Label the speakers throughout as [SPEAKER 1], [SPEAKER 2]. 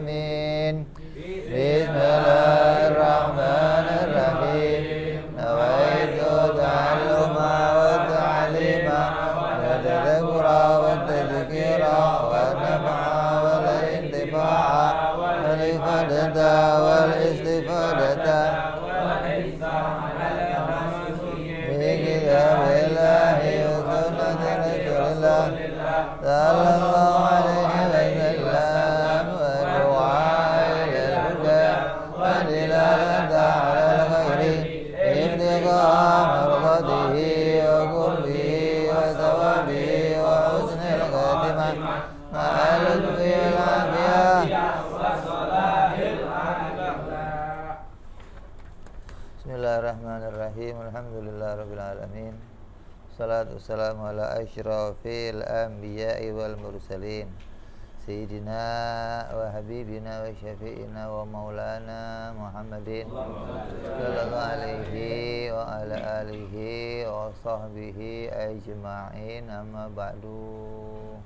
[SPEAKER 1] Amin. Bismillahirrahmanirrahim. Nawaitu ta'alluma wa ta'lima wa tadhakkura wa tadhkira wa nafa'a wal intifa'a wal ifadata wal istifadata bi kitabillahi wa sunnati rasulillah sallallahu alaihi wa sallam wa du'a ila al-huda wa dilalata ala al-khairi ibtigha mardatihi wa qurbihi wa thawabihi wa husnil khatimah ma'al lutfi wal afiyah. Bismillahirrahmanirrahim. Alhamdulillahirabbil alamin. Salatu wassalamu ala asyrafil anbiya'i wal mursalin Sayyidina wa habibina wa syafi'ina wa maulana Muhammadin sallallahu alaihi wa ala alihi wa sahbihi ajma'in, amma ba'du.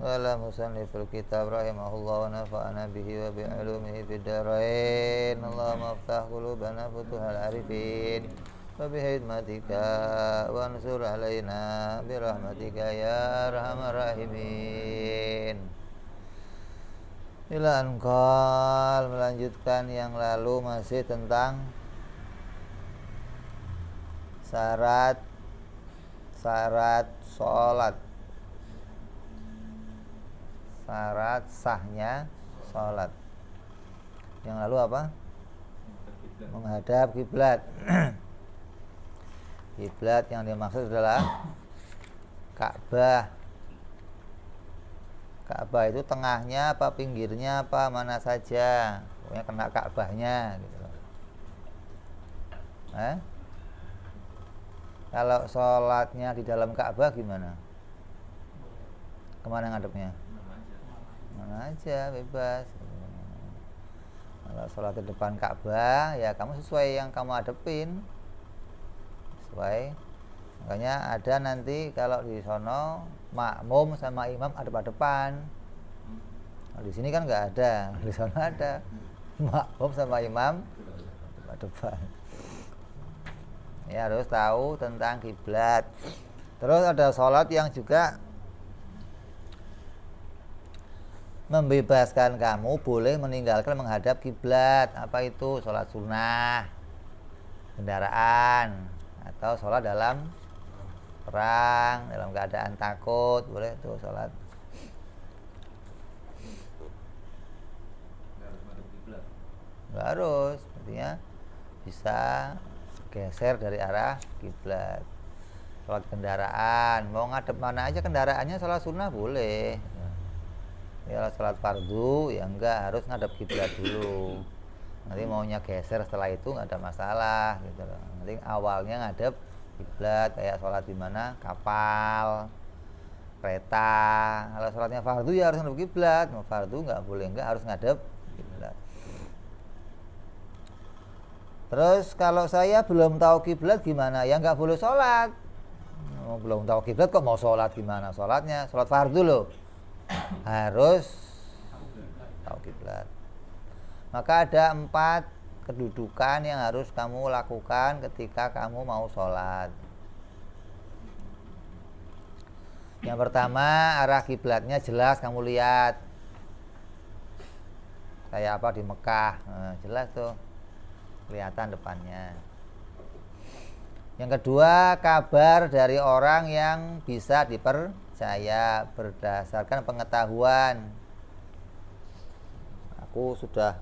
[SPEAKER 1] Wala musanniful kitab rahimahullah wa nafa'ana bihi wa bi'ulumihi fid dharain. Allahumma aftah qulubana futuhal arifin wa bihidmatika wa ansur alaina birahmatika ya arhamar rahimin. Ila anqal, melanjutkan yang lalu masih tentang syarat sholat, syarat sahnya sholat. Yang lalu apa? Menghadap kiblat. Kiblat yang dimaksud adalah Ka'bah. Ka'bah itu tengahnya apa, pinggirnya apa, mana saja, pokoknya kena Ka'bahnya gitu. Kalau sholatnya di dalam Ka'bah gimana? Kemana ngadepnya? Mana aja, bebas. Kalau sholat di depan Ka'bah, ya kamu sesuai yang kamu hadepin, sesuai. Makanya ada nanti kalau di sono makmum sama imam hadap-hadapan. Nah, di sini kan nggak ada, di sono ada makmum sama imam hadap-hadapan. Ya harus tahu tentang kiblat. Terus ada sholat yang juga membebaskan kamu boleh meninggalkan menghadap kiblat. Apa itu? Sholat sunnah, kendaraan, atau sholat dalam perang, dalam keadaan takut, boleh tuh sholat. Nggak harus, artinya bisa geser dari arah kiblat. Sholat kendaraan, mau ngadep mana aja kendaraannya, sholat sunnah boleh. Ya sholat fardu ya enggak harus ngadep kiblat dulu. Nanti maunya geser setelah itu nggak ada masalah gitu loh. Nanti awalnya ngadep kiblat, kayak sholat di mana, kapal, kereta. Kalau sholatnya fardu ya harus ngadep kiblat. Mau fardu nggak boleh enggak harus ngadep kiblat. Terus kalau saya belum tahu kiblat gimana? Ya nggak boleh sholat. Belum tahu kiblat kok mau sholat gimana? Sholatnya sholat fardu loh, harus tahu kiblat. Maka ada 4 kedudukan yang harus kamu lakukan ketika kamu mau sholat. Yang pertama, arah kiblatnya jelas kamu lihat. Kayak apa di Mekah, nah, jelas tuh, kelihatan depannya. Yang kedua, kabar dari orang yang bisa dipercaya berdasarkan pengetahuan. Aku sudah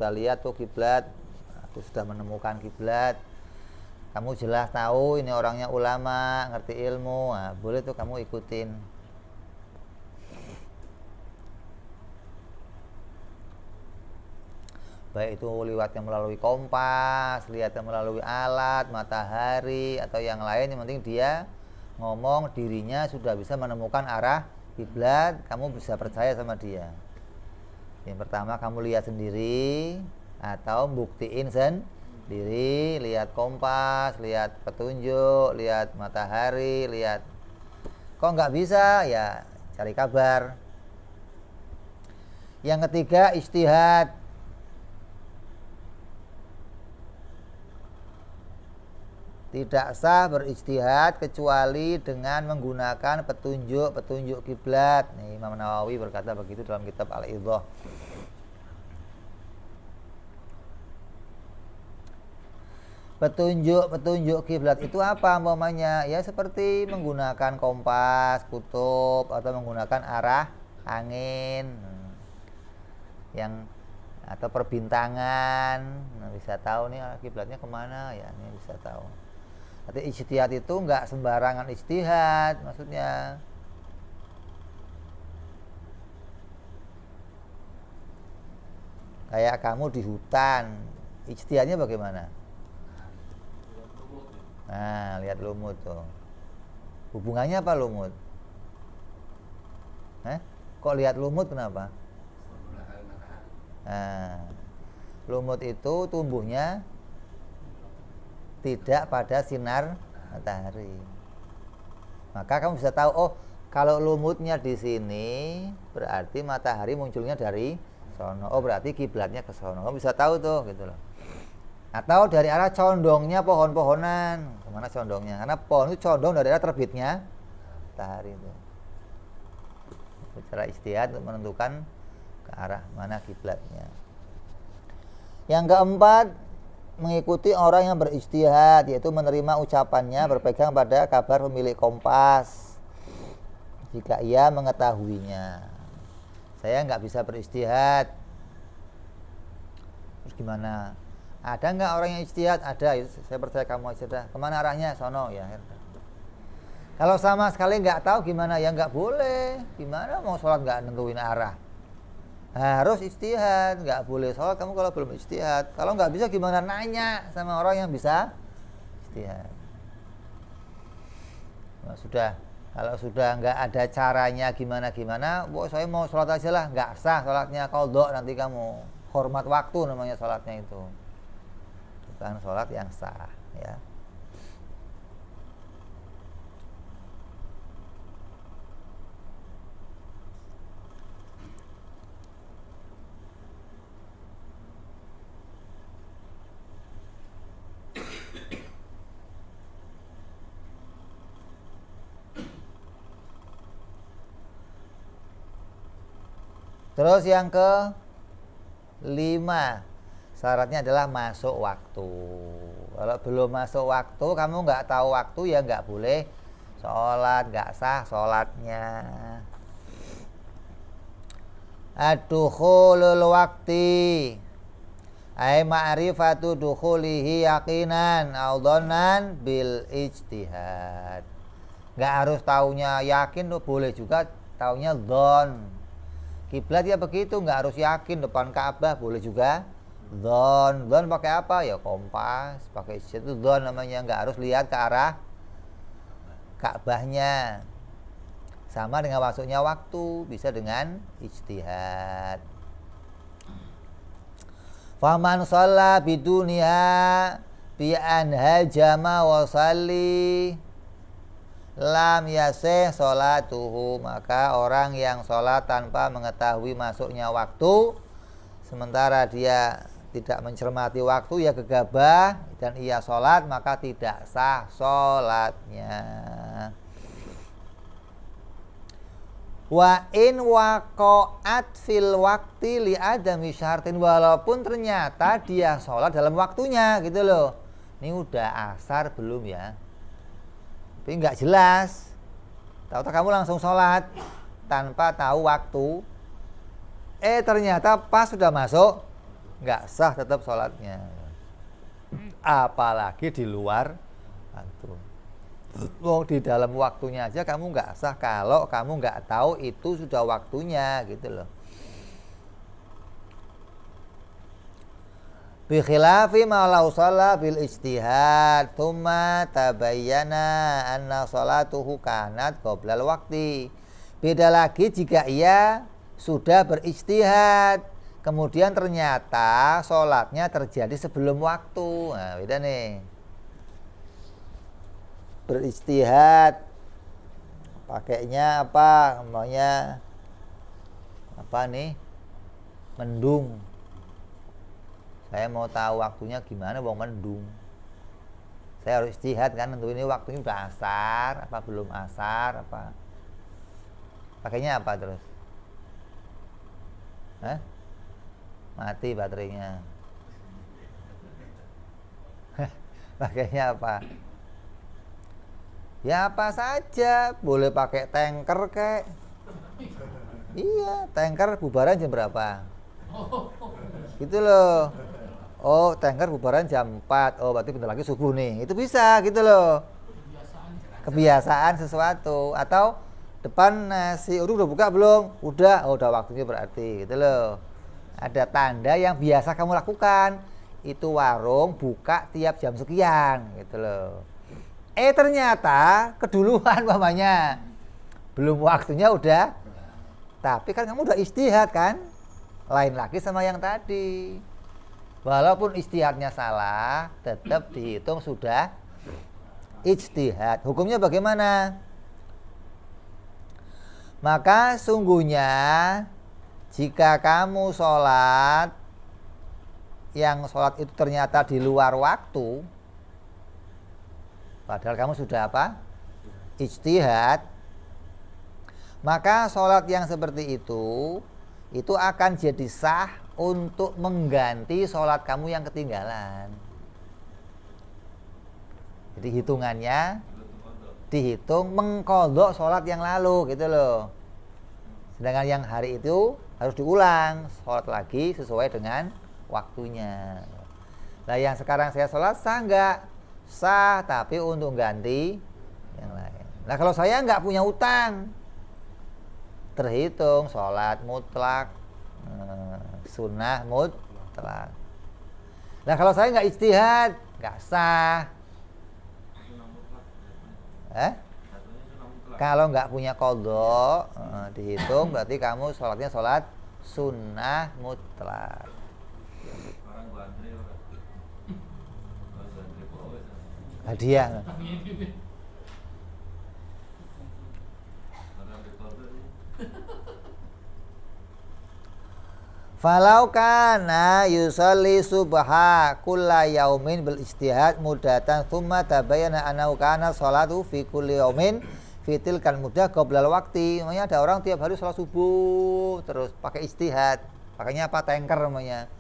[SPEAKER 1] lihat tuh kiblat, aku sudah menemukan kiblat. Kamu jelas tahu ini orangnya ulama, ngerti ilmu, nah, boleh tuh kamu ikutin. Baik itu lihatnya melalui kompas, lihatnya melalui alat, matahari, atau yang lain. Yang penting dia ngomong dirinya sudah bisa menemukan arah kiblat, kamu bisa percaya sama dia. Yang pertama kamu lihat sendiri atau buktiin sendiri, lihat kompas, lihat petunjuk, lihat matahari, lihat. Kok nggak bisa? Ya cari kabar. Yang ketiga ijtihad. Tidak sah berijtihad kecuali dengan menggunakan petunjuk kiblat. Nih, Imam Nawawi berkata begitu dalam kitab Al-Idhah. Petunjuk kiblat itu apa umpamanya? Ya seperti menggunakan kompas, kutub, atau menggunakan arah angin yang atau perbintangan. Nah, bisa tahu nih kiblatnya kemana ya, ini bisa tahu. Tapi ijtihad itu enggak sembarangan ijtihad, maksudnya kayak kamu di hutan, ijtihadnya bagaimana? Nah, lihat lumut tuh. Hubungannya apa lumut? Kok lihat lumut kenapa? Nah, lumut itu tumbuhnya tidak pada sinar matahari. Maka kamu bisa tahu, oh, kalau lumutnya di sini berarti matahari munculnya dari sono. Oh, berarti kiblatnya ke sono. Kamu bisa tahu tuh, gitu loh. Atau dari arah condongnya pohon-pohonan. Kemana condongnya? Karena pohon itu condong dari arah terbitnya matahari itu. Secara ijtihad untuk menentukan ke arah mana kiblatnya. Yang keempat, mengikuti orang yang berijtihad, yaitu menerima ucapannya, berpegang pada kabar pemilik kompas jika ia mengetahuinya. Saya nggak bisa berijtihad. Terus gimana? Ada nggak orang yang ijtihad? Ada. Saya percaya kamu aja dah. Kemana arahnya? Sono ya. Kalau sama sekali nggak tahu gimana? Ya nggak boleh. Gimana mau sholat nggak nentuin arah? Harus ijtihad. Nggak boleh sholat kamu kalau belum ijtihad. Kalau nggak bisa gimana? Nanya sama orang yang bisa ijtihad. Nah, sudah. Kalau sudah nggak ada caranya gimana, saya mau sholat aja lah. Nggak sah sholatnya, qadha nanti kamu. Hormat waktu namanya sholatnya itu. Bukan sholat yang sah, ya. Terus yang ke-5, syaratnya adalah masuk waktu. Kalau belum masuk waktu, kamu nggak tahu waktu, ya nggak boleh sholat, nggak sah sholatnya. Ad-dukhulul waqti ay ma'rifatu dukhulihi yaqinan au dhannan bil ijtihad. Nggak harus taunya yakin, boleh juga taunya dhon. Kiblat ya begitu, nggak harus yakin. Depan Ka'bah boleh juga dhon. Dhon pakai apa? Ya kompas, pakai itu dhon namanya. Nggak harus lihat ke arah Ka'bahnya. Sama dengan masuknya waktu, bisa dengan ijtihad. Faman shalla biduniha bi an hajama wa salli lam yasih sholatuhu. Maka orang yang sholat tanpa mengetahui masuknya waktu, sementara dia tidak mencermati waktu, ya gegabah dan ia sholat, maka tidak sah sholatnya. Wa in waqa'at fil waqti li adami syartin, walaupun ternyata dia sholat dalam waktunya, gitu loh. Ini udah asar belum ya? Tapi nggak jelas. Tahu-tahu kamu langsung sholat tanpa tahu waktu. Ternyata pas sudah masuk, nggak sah tetap sholatnya. Apalagi di luar waktu. Di dalam waktunya aja kamu nggak sah kalau kamu nggak tahu itu sudah waktunya, gitu loh. Bi khilafi ma law shalla bil ijtihad tsumma tabayyana anna sholatuhu kanat qoblal waqti. Beda lagi jika ia sudah berijtihad, kemudian ternyata sholatnya terjadi sebelum waktu. Nah, beda nih. Berijtihad pakainya apa? Namanya apa nih? mendung. Saya mau tahu waktunya gimana, wong mendung. Saya harus istihad kan, tentu ini waktunya udah asar, apa belum asar, apa. Pakainya apa terus? Hah? Mati baterainya. Pakainya apa? Ya apa saja, boleh pakai tanker kek. Iya, tanker bubaran jam berapa? Gitu loh. Oh, tanker bubaran jam 4. Oh, berarti bentar lagi subuh nih. Itu bisa gitu loh. Kebiasaan sesuatu. Atau depan nasi udah buka belum? Udah. Oh, udah waktunya berarti gitu loh. Ada tanda yang biasa kamu lakukan. Itu warung buka tiap jam sekian gitu loh. Ternyata keduluan mamanya. Belum waktunya udah. Tapi kan kamu udah istihad kan? Lain lagi sama yang tadi. Walaupun ijtihadnya salah, tetap dihitung sudah ijtihad. Hukumnya bagaimana? Maka sungguhnya jika kamu sholat, yang sholat itu ternyata di luar waktu, padahal kamu sudah apa? Ijtihad. Maka sholat yang seperti itu akan jadi sah untuk mengganti sholat kamu yang ketinggalan. Jadi hitungannya dihitung mengkodok sholat yang lalu gitu loh. Sedangkan yang hari itu harus diulang, sholat lagi sesuai dengan waktunya. Nah yang sekarang saya sholat sah nggak? Sah, tapi untuk ganti yang lain. Nah kalau saya nggak punya utang, terhitung sholat mutlak, sunnah mutlak. Nah kalau saya nggak ijtihad, nggak sah. Kalau nggak punya qadha, dihitung berarti kamu sholatnya sholat sunnah mutlak. Hadiah. Falau kana yusalli subha kulla yaumin bil ijtihad mudatan thumma tabayyana annahu kana sholatu fi kulli yaumin fitil kan mudah qoblal waqti. Namanya ada orang tiap hari sholat subuh terus pakai ijtihad. Pakainya apa? Tanker namanya.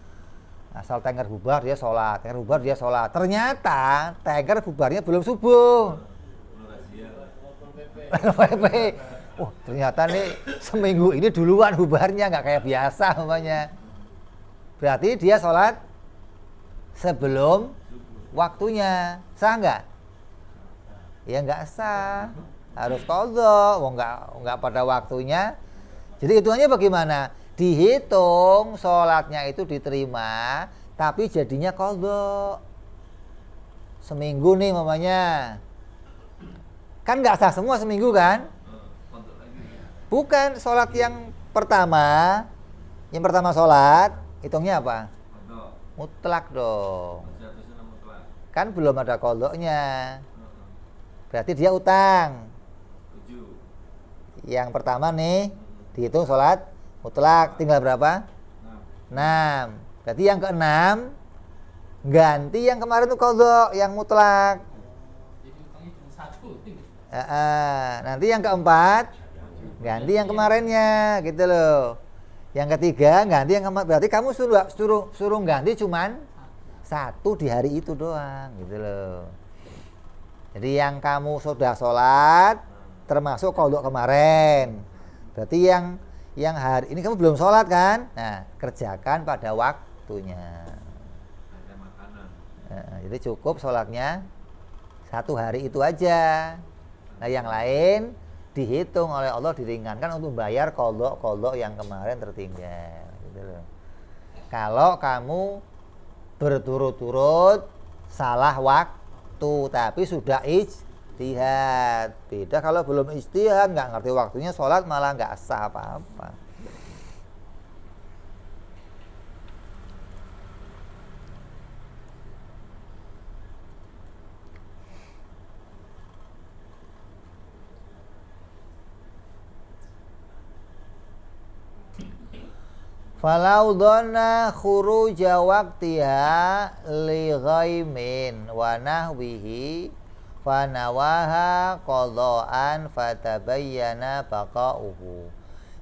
[SPEAKER 1] Asal tanker bubar dia sholat, tanker bubar dia sholat. Ternyata tanker bubarnya belum subuh. Oh, ternyata nih seminggu ini duluan bubarnya, nggak kayak biasa namanya. Berarti dia sholat sebelum waktunya. Sah nggak? Ya nggak sah. Harus qadha, nggak pada waktunya. Jadi hitungannya bagaimana? Dihitung sholatnya itu diterima, tapi jadinya qadha. Seminggu nih mamanya. Kan nggak sah semua seminggu kan? Bukan, sholat yang pertama sholat, hitungnya apa? Mutlak dong. Kan belum ada qadhanya. Berarti dia utang. Yang pertama nih, dihitung sholat mutlak, tinggal berapa? 6. Berarti yang ke-6, ganti yang kemarin itu qadha, yang mutlak. Nanti yang keempat, ganti yang kemarinnya gitu loh. Yang ketiga ganti yang kemarin. Berarti kamu suruh ganti cuman 1 di hari itu doang gitu loh. Jadi yang kamu sudah sholat termasuk qadha kemarin. Berarti yang hari ini kamu belum sholat kan? Nah kerjakan pada waktunya. Jadi cukup sholatnya 1 hari itu aja. Nah yang lain dihitung oleh Allah, diringankan untuk bayar qadha yang kemarin tertinggal gitu loh. Kalau kamu berturut-turut salah waktu tapi sudah ijtihad. Beda kalau belum ijtihad, nggak ngerti waktunya sholat malah nggak sah apa-apa. Falau dhanna khuruja waqtiha li ghaimin wa nahwihi fanawaha qadha'an fatabayyana baqa'uhu.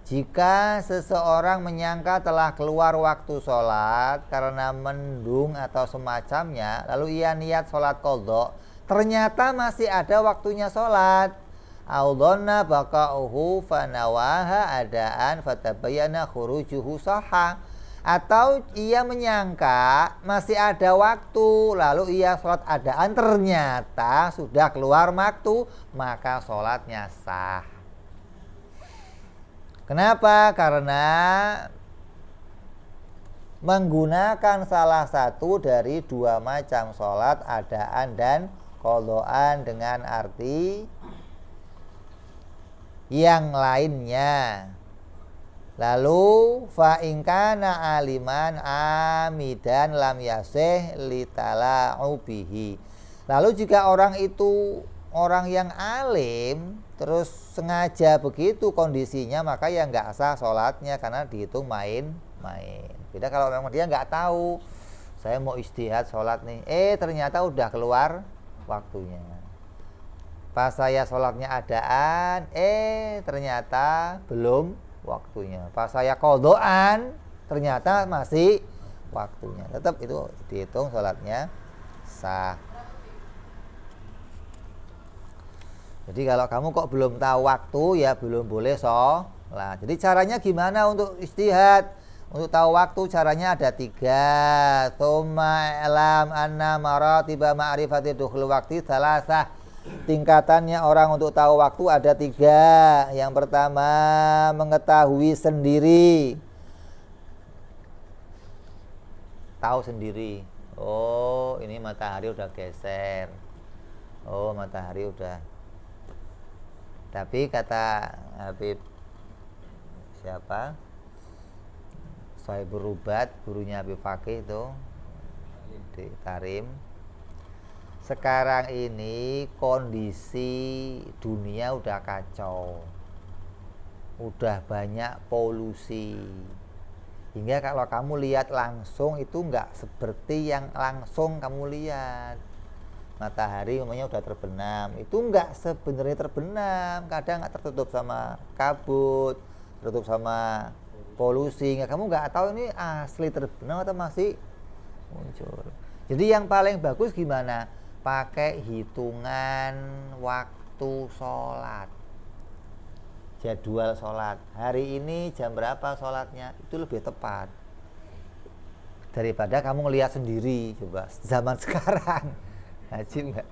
[SPEAKER 1] Jika seseorang menyangka telah keluar waktu sholat karena mendung atau semacamnya, lalu ia niat sholat qadha, ternyata masih ada waktunya sholat. Audhonna baqa'uhu fanawaha adaan fatabayyana khurujuhu sahha. Atau ia menyangka masih ada waktu, lalu ia sholat adaan, ternyata sudah keluar waktu, maka sholatnya sah. Kenapa? Karena menggunakan salah satu dari dua macam sholat, adaan dan qadhaan, dengan arti yang lainnya. Lalu fa in kana aliman amidan lam yasih litala'u bihi. Lalu jika orang itu orang yang alim terus sengaja begitu kondisinya, maka ya nggak sah sholatnya karena dihitung main-main. Beda kalau memang dia nggak tahu, saya mau istihad sholat nih, ternyata udah keluar waktunya. Pas saya sholatnya adaan, ternyata belum waktunya. Pas saya qadhaan, ternyata masih waktunya. Tetap itu dihitung sholatnya sah. Jadi kalau kamu kok belum tahu waktu, ya belum boleh sholat. Jadi caranya gimana untuk istihad? Untuk tahu waktu caranya ada 3. Tsumma alam anna maratiba ma'rifati dukhul waqti salasah. Tingkatannya orang untuk tahu waktu ada 3. Yang pertama, mengetahui sendiri. Tahu sendiri. Oh, ini matahari udah geser. Oh, matahari udah. Tapi kata Habib siapa? Saya berubat, gurunya Habib Fakih itu di Tarim. Sekarang ini kondisi dunia udah kacau, udah banyak polusi, hingga kalau kamu lihat langsung itu nggak seperti yang langsung kamu lihat. Matahari umumnya udah terbenam, itu nggak sebenarnya terbenam, kadang nggak tertutup sama kabut, tertutup sama polusi, kamu nggak tahu ini asli terbenam atau masih muncul. Jadi yang paling bagus gimana? Pakai hitungan waktu sholat, jadwal sholat. Hari ini jam berapa sholatnya, itu lebih tepat daripada kamu ngelihat sendiri. Coba zaman sekarang, ajib nggak?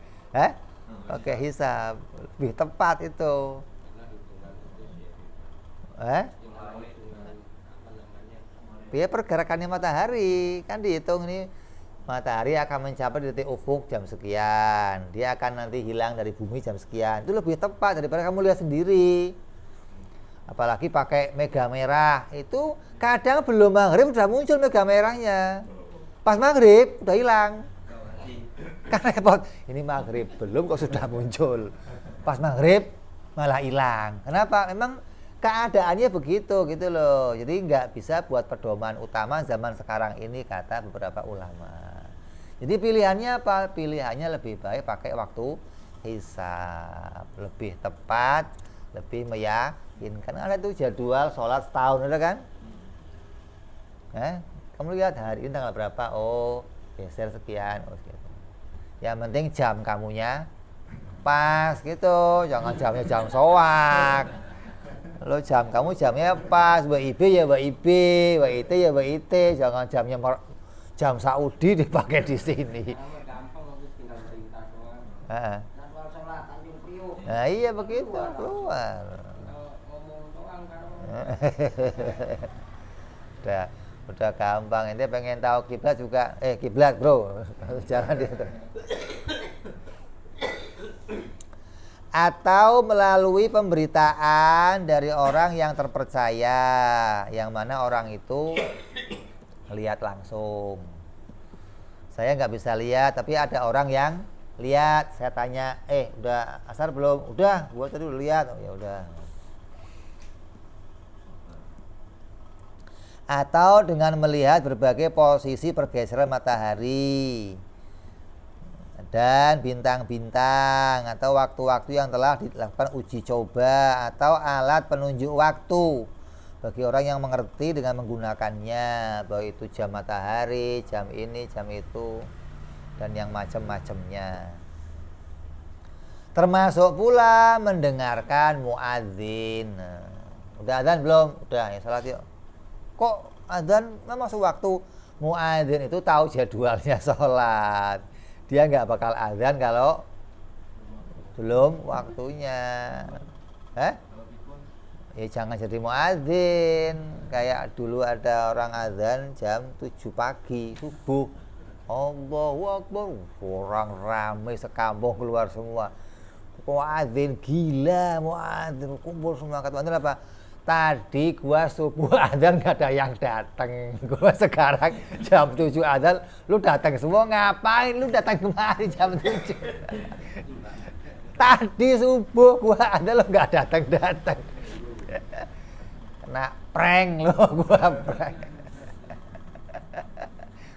[SPEAKER 1] Pakai hisab lebih tepat itu. Biar pergerakannya matahari kan dihitung nih. Matahari akan mencapai di titik ufuk jam sekian, dia akan nanti hilang dari bumi jam sekian. Itu lebih tepat daripada kamu lihat sendiri. Apalagi pakai mega merah, itu kadang belum maghrib sudah muncul mega merahnya, pas maghrib udah hilang. Kan repot, ini maghrib belum kok sudah muncul, pas maghrib malah hilang. Kenapa? Memang keadaannya begitu gitu loh. Jadi nggak bisa buat pedoman utama zaman sekarang ini, kata beberapa ulama. Jadi pilihannya apa? Pilihannya lebih baik pakai waktu hisab, lebih tepat, lebih meyakinkan. Karena itu jadwal sholat setahun, ada kan? Kamu lihat hari ini tanggal berapa? Oh, geser sekian. Oh, sekian. Yang penting jam kamunya pas gitu, jangan jamnya jam soak. Lo jam kamu jamnya pas, WIB ya WIB, WIT ya WIT, jangan jamnya jam Saudi dipakai di sini. Nah iya begitu keluar. Udah gampang. Ente pengen tahu kiblat juga, kiblat bro, jangan dia. Atau melalui pemberitaan dari orang yang terpercaya, yang mana orang itu lihat langsung. Saya nggak bisa lihat, tapi ada orang yang lihat. Saya tanya, udah asar belum? Udah, gua tadi udah lihat. Oh ya udah. atau dengan melihat berbagai posisi pergeseran matahari dan bintang-bintang, atau waktu-waktu yang telah dilakukan uji coba, atau alat penunjuk waktu bagi orang yang mengerti dengan menggunakannya, bahwa itu jam matahari, jam ini, jam itu, dan yang macam-macamnya. Termasuk pula mendengarkan muadzin. Udah adzan belum? Udah, ya salat yuk. Kok adzan masuk waktu? Muadzin itu tahu jadwalnya sholat. Dia nggak bakal adzan kalau belum waktunya. Ya jangan jadi muadzin. Kayak dulu ada orang adzan jam 7 pagi subuh. Allahu Akbar, orang ramai sekampung keluar semua. Muadzin gila, muadzin kumpul semua. Kata muadzin apa? Tadi gua subuh adzan gak ada yang datang. Gua sekarang jam 7 adzan, lu datang semua ngapain? Lu datang kemari jam 7? Tadi subuh gua adzan lu gak datang-datang. Kena prank lu, gua prank.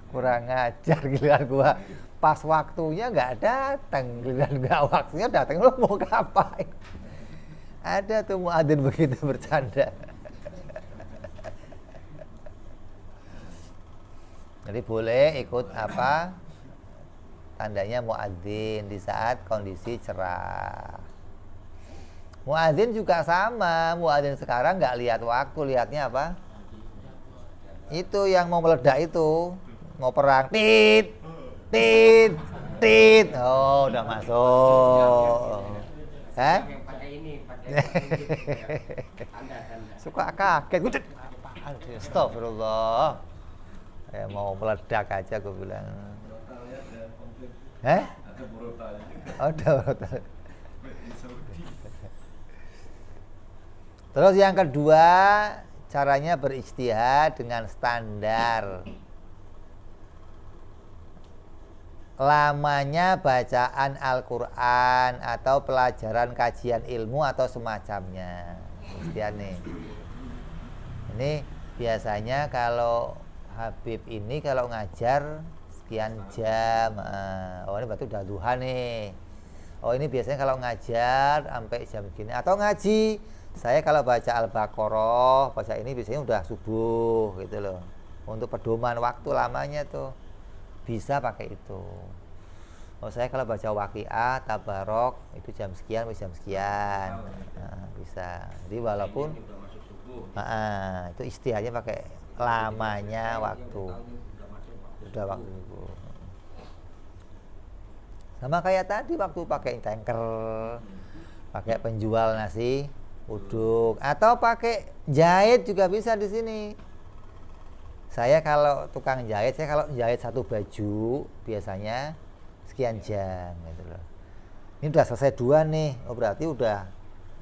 [SPEAKER 1] Kurang ngajar giliran gua pas waktunya gak datang, giliran gak waktunya datang, lu mau ngapain? Ada tuh muadzin begitu bercanda. Jadi boleh ikut apa? Tandanya muadzin di saat kondisi cerah. Muadzin juga sama, muadzin sekarang nggak lihat waktu, lihatnya apa? Itu yang mau meledak itu, mau perang, tit, tit, tit. Oh, udah masuk. Suka kaget. Astagfirullah. Ya mau meledak aja gue bilang. Ada. Terus yang kedua, caranya berijtihad dengan standar lamanya bacaan Al-Quran atau pelajaran kajian ilmu atau semacamnya. Nih. Ini biasanya kalau Habib ini kalau ngajar sekian jam. Oh ini berarti udah duha nih. Oh ini biasanya kalau ngajar sampai jam gini. Atau ngaji, saya kalau baca Al-Baqarah, baca ini biasanya udah subuh gitu loh. Untuk pedoman waktu lamanya tuh bisa pakai itu. Oh saya kalau baca Waqiah, Tabarok itu jam sekian, jam sekian. Bisa. Jadi walaupun itu istihadnya pakai lamanya waktu. Sudah waktu itu. Sama kayak tadi waktu pakai tanker, pakai penjual nasi uduk, atau pakai jahit juga bisa di sini. Saya kalau tukang jahit, saya kalau jahit satu baju biasanya sekian jam gitu loh. Ini udah selesai dua nih, oh berarti udah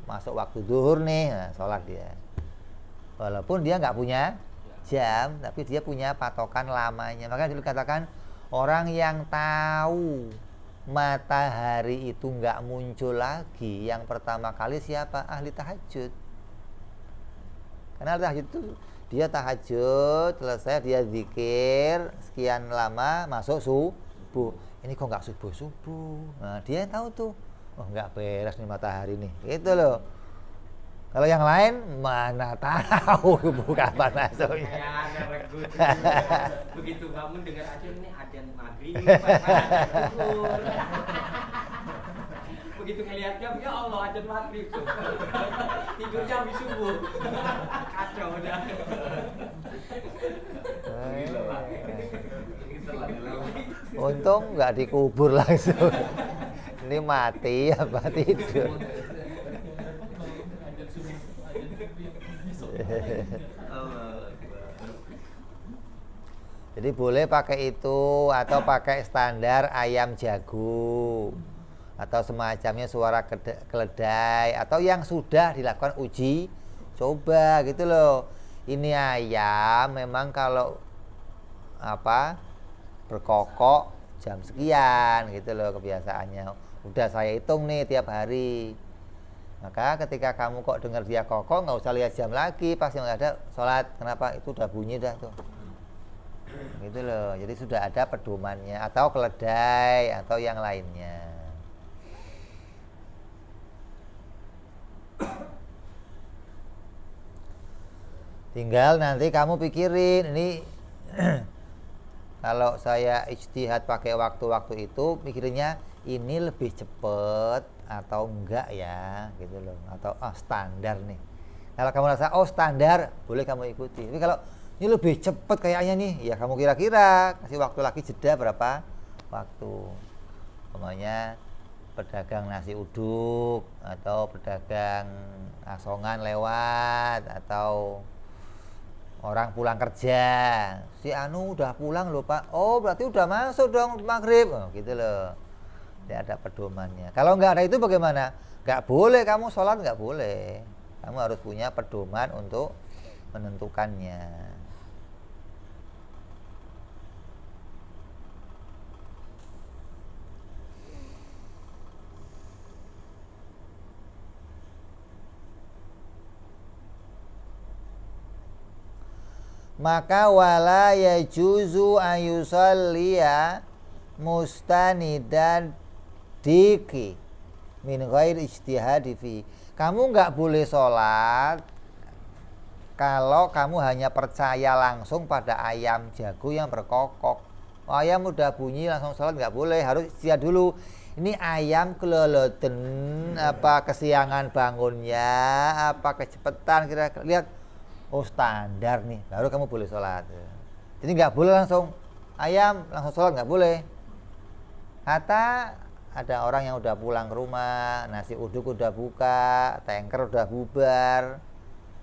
[SPEAKER 1] masuk waktu zuhur nih, nah, sholat dia. Walaupun dia nggak punya jam, tapi dia punya patokan lamanya. Makanya dulu katakan orang yang tahu matahari itu nggak muncul lagi, yang pertama kali siapa? Ahli tahajud. Karena ahli tahajud itu dia tahajud, selesai dia zikir sekian lama, masuk subuh. Ini kok nggak subuh-subuh? Nah dia tahu tuh, oh nggak beres nih matahari nih, gitu loh. Kalau yang lain mana tahu subuh kapan masuknya.
[SPEAKER 2] Ada regu begitu bangun dengar adzan ini adzan maghrib. Begitu ngelihat jam, ya Allah adzan maghrib tuh. Tidurnya habis subuh. Kacau udah.
[SPEAKER 1] Untung nggak dikubur langsung. Ini mati apa tidur? Jadi boleh pakai itu atau pakai standar ayam jago atau semacamnya suara keledai atau yang sudah dilakukan uji coba gitu loh. Ini ayam memang kalau apa berkokok jam sekian gitu loh kebiasaannya. Udah saya hitung nih tiap hari. Maka ketika kamu kok dengar dia kokok, nggak usah lihat jam lagi, pasti nggak ada sholat. Kenapa? Itu udah bunyi dah tuh. Gitu loh. Jadi sudah ada pedomannya, atau keledai atau yang lainnya. Tinggal nanti kamu pikirin ini kalau saya ijtihad pakai waktu-waktu itu, pikirinnya ini lebih cepet atau enggak ya, gitu loh. Atau standar nih. Kalau kamu rasa standar, boleh kamu ikuti. Tapi kalau ini lebih cepet kayaknya nih, ya kamu kira-kira kasih waktu lagi jeda berapa waktu. Pokoknya pedagang nasi uduk atau pedagang asongan lewat, atau orang pulang kerja, si Anu udah pulang loh Pak, oh berarti udah masuk dong maghrib, gitu loh. Tidak ada pedomannya. Kalau nggak ada itu bagaimana? Nggak boleh kamu sholat, nggak boleh. Kamu harus punya pedoman untuk menentukannya. Maka wala yajuzu ayusalliya mustanidan diki min ghair ijtihadi fi. Kamu nggak boleh sholat kalau kamu hanya percaya langsung pada ayam jago yang berkokok. Ayam udah bunyi langsung sholat nggak boleh, harus ijtihad dulu. Ini ayam keloloten, apa kesiangan bangunnya, apa kecepatan, kira-kira lihat. Oh standar nih, baru kamu boleh sholat. Jadi nggak boleh langsung ayam langsung sholat, nggak boleh. Kata ada orang yang udah pulang ke rumah, nasi uduk udah buka, tanker udah bubar.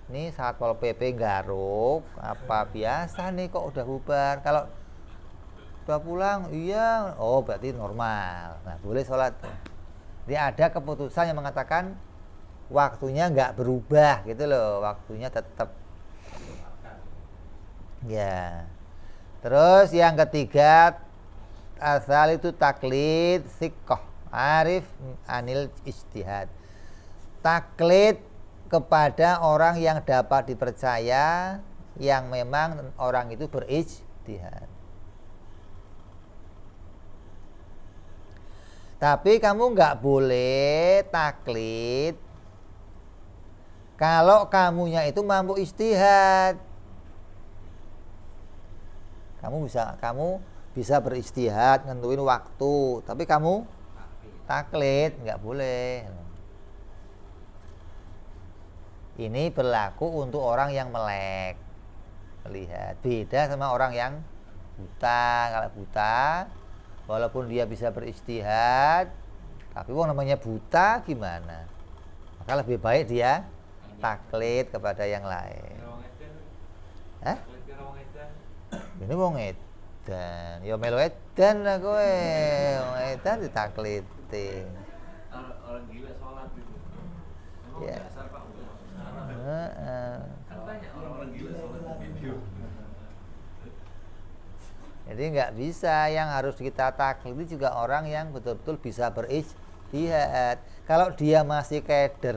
[SPEAKER 1] Nih saat Pol PP garuk, apa biasa nih kok udah bubar. Kalau udah pulang, iya, oh berarti normal. Nah boleh sholat. Jadi ada keputusan yang mengatakan waktunya nggak berubah gitu loh, waktunya tetap. Ya. Terus yang ketiga, asal itu taklid siqah arif anil ijtihad. Taklid kepada orang yang dapat dipercaya, yang memang orang itu berijtihad. Tapi kamu nggak boleh taklid kalau kamunya itu mampu ijtihad. Kamu bisa berijtihad nentuin waktu, tapi kamu taklid nggak boleh. Ini berlaku untuk orang yang melek, melihat. Beda sama orang yang buta. Kalau buta, walaupun dia bisa berijtihad, tapi namanya buta gimana? Maka lebih baik dia taklid kepada yang lain. Hah? Ini wong edan, ya melu edan lah kowe. Wong edan ditakliti.
[SPEAKER 2] Orang gila sholat gitu. Emang
[SPEAKER 1] Ya.
[SPEAKER 2] dasar Pak. Kan banyak orang gila sholat video.
[SPEAKER 1] Jadi nggak bisa, yang harus kita taklidi juga orang yang betul-betul bisa berijtihad. Kalau dia masih keder,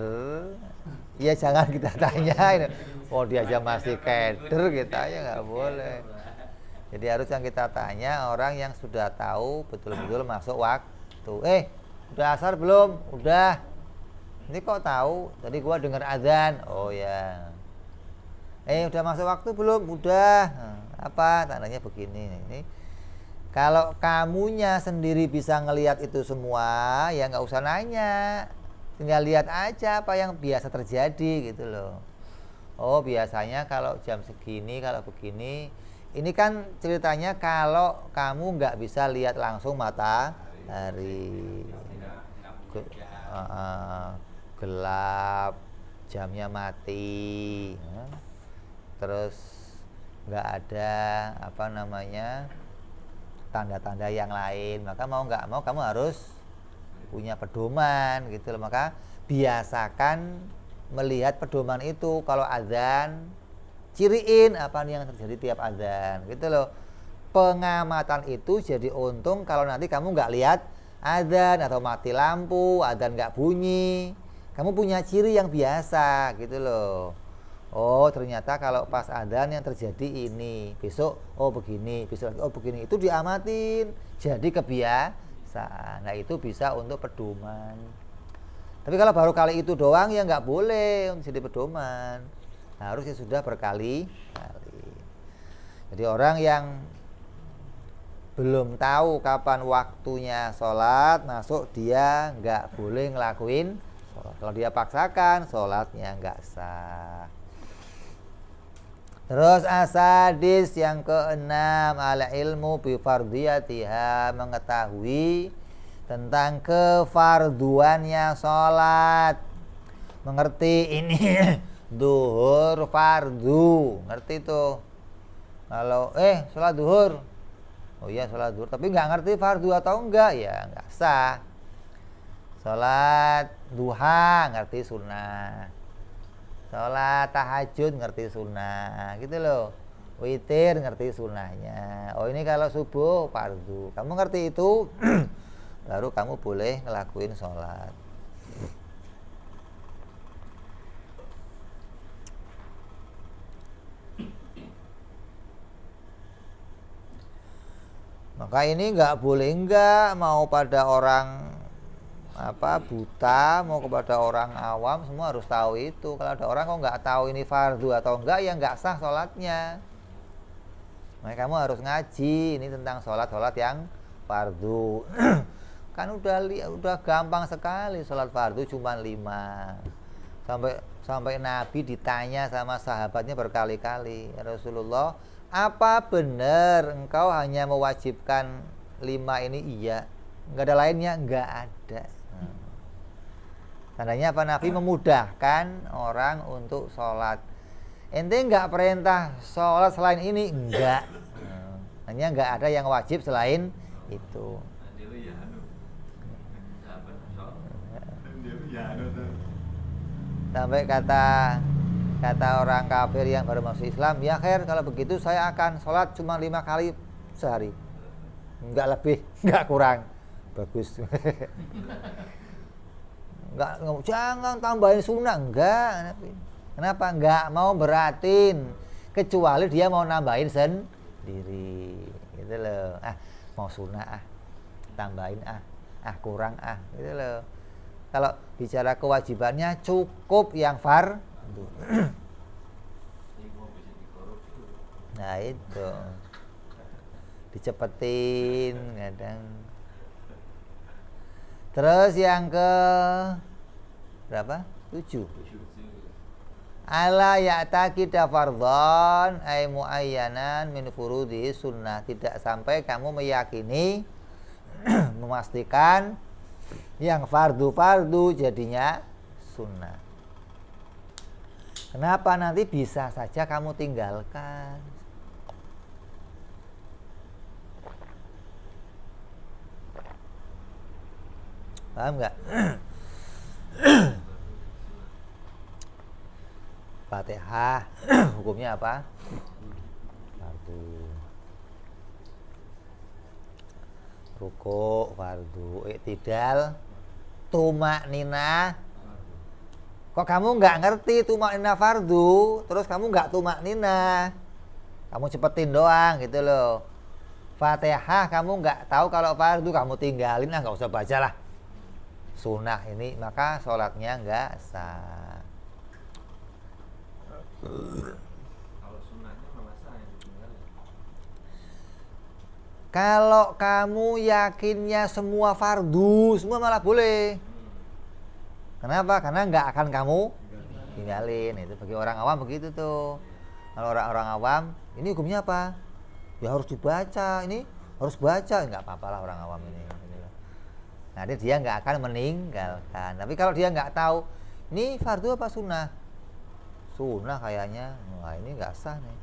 [SPEAKER 1] ya jangan kita tanya. Oh dia aja masih keder, kita ya nggak boleh. Jadi harus yang kita tanya orang yang sudah tahu betul-betul masuk waktu. Udah asar belum? Udah. Ini kok tahu? Tadi gua dengar azan. Oh ya. Udah masuk waktu belum? Udah. Apa? Tandanya begini. Ini kalau kamunya sendiri bisa ngelihat itu semua, ya nggak usah nanya. Tinggal lihat aja apa yang biasa terjadi gitu loh. Oh biasanya kalau jam segini, kalau begini. Ini kan ceritanya kalau kamu nggak bisa lihat langsung matahari, gelap, jamnya mati, terus nggak ada tanda-tanda yang lain, maka mau nggak mau kamu harus punya pedoman gitu loh. Maka biasakan melihat pedoman itu. Kalau azan, ciriin apa nih yang terjadi tiap azan gitu loh. Pengamatan itu jadi untung kalau nanti kamu nggak lihat azan atau mati lampu, azan nggak bunyi, Kamu punya ciri yang biasa gitu loh. Oh ternyata kalau pas adzan yang terjadi ini, besok oh begini, besok lagi oh begini, itu diamatin jadi kebiasaan. Nah itu bisa untuk pedoman. Tapi kalau baru kali itu doang ya nggak boleh untuk jadi pedoman. Harusnya sudah berkali-kali. Jadi orang yang belum tahu kapan waktunya sholat masuk, dia nggak boleh ngelakuin sholat. Kalau dia paksakan, sholatnya nggak sah. Terus asadis yang keenam, ala ilmu bi fardiyatiha, mengetahui tentang kefarduannya sholat. Mengerti ini duhur fardu, ngerti tuh. Kalau sholat duhur, oh iya sholat duhur, tapi nggak ngerti fardu atau enggak, ya nggak sah. Sholat duha ngerti sunnah, sholat tahajud ngerti sunnah, gitu loh. Witir ngerti sunnahnya. Oh ini kalau subuh fardu, kamu ngerti itu, baru kamu boleh ngelakuin sholat. Maka ini nggak boleh enggak, mau pada orang buta, mau kepada orang awam, semua harus tahu itu. Kalau ada orang kok nggak tahu ini fardu atau enggak, ya nggak sah sholatnya. Maka kamu harus ngaji ini tentang sholat yang fardu. Kan udah gampang sekali sholat fardu, cuma 5. Sampai Nabi ditanya sama sahabatnya berkali-kali, ya Rasulullah, apa benar engkau hanya mewajibkan 5 ini? Iya. Enggak ada lainnya? Enggak ada. Tandanya apa? Nabi memudahkan orang untuk sholat. Ente enggak perintah sholat selain ini? Enggak. Hanya enggak ada yang wajib selain itu. Sampai kata orang kafir yang baru masuk Islam, ya khair, kalau begitu saya akan sholat cuma 5 kali sehari, enggak lebih, enggak kurang. Bagus. Enggak, jangan tambahin sunnah, enggak. Kenapa? Enggak mau beratin, kecuali dia mau nambahin sendiri, gitu loh. Mau sunnah tambahin kurang gitu loh. Kalau bicara kewajibannya cukup yang fardu. Nah itu dicepetin kadang. Terus yang ke berapa? 7. Ala ya'taqida fardhan ay muayyanan min furudi sunnah. Tidak sampai kamu meyakini memastikan yang fardu jadinya sunnah. Kenapa? Nanti bisa saja kamu tinggalkan. Paham nggak? Fatihah hukumnya apa? Fardu. Ruku fardu, iktidal, tumak nina. Kok kamu nggak ngerti tumak nina fardu, terus kamu nggak tumak nina, kamu cepetin doang gitu loh. Fatihah kamu nggak tahu kalau fardu, kamu tinggalin lah, nggak usah baca lah. Sunnah ini, maka sholatnya nggak sah.
[SPEAKER 2] Kalau sunnahnya malah sah yang ditinggalin.
[SPEAKER 1] Kalau kamu yakinnya semua fardu, semua malah boleh. Kenapa? Karena nggak akan kamu tinggalin. Itu bagi orang awam begitu tuh. Kalau orang-orang awam, ini hukumnya apa? Ya harus dibaca, ini harus baca. Nggak apa-apa lah orang awam ini. Nanti dia nggak akan meninggalkan. Tapi kalau dia nggak tahu, ini fardu apa sunnah? Sunnah kayaknya. Wah ini nggak sah nih.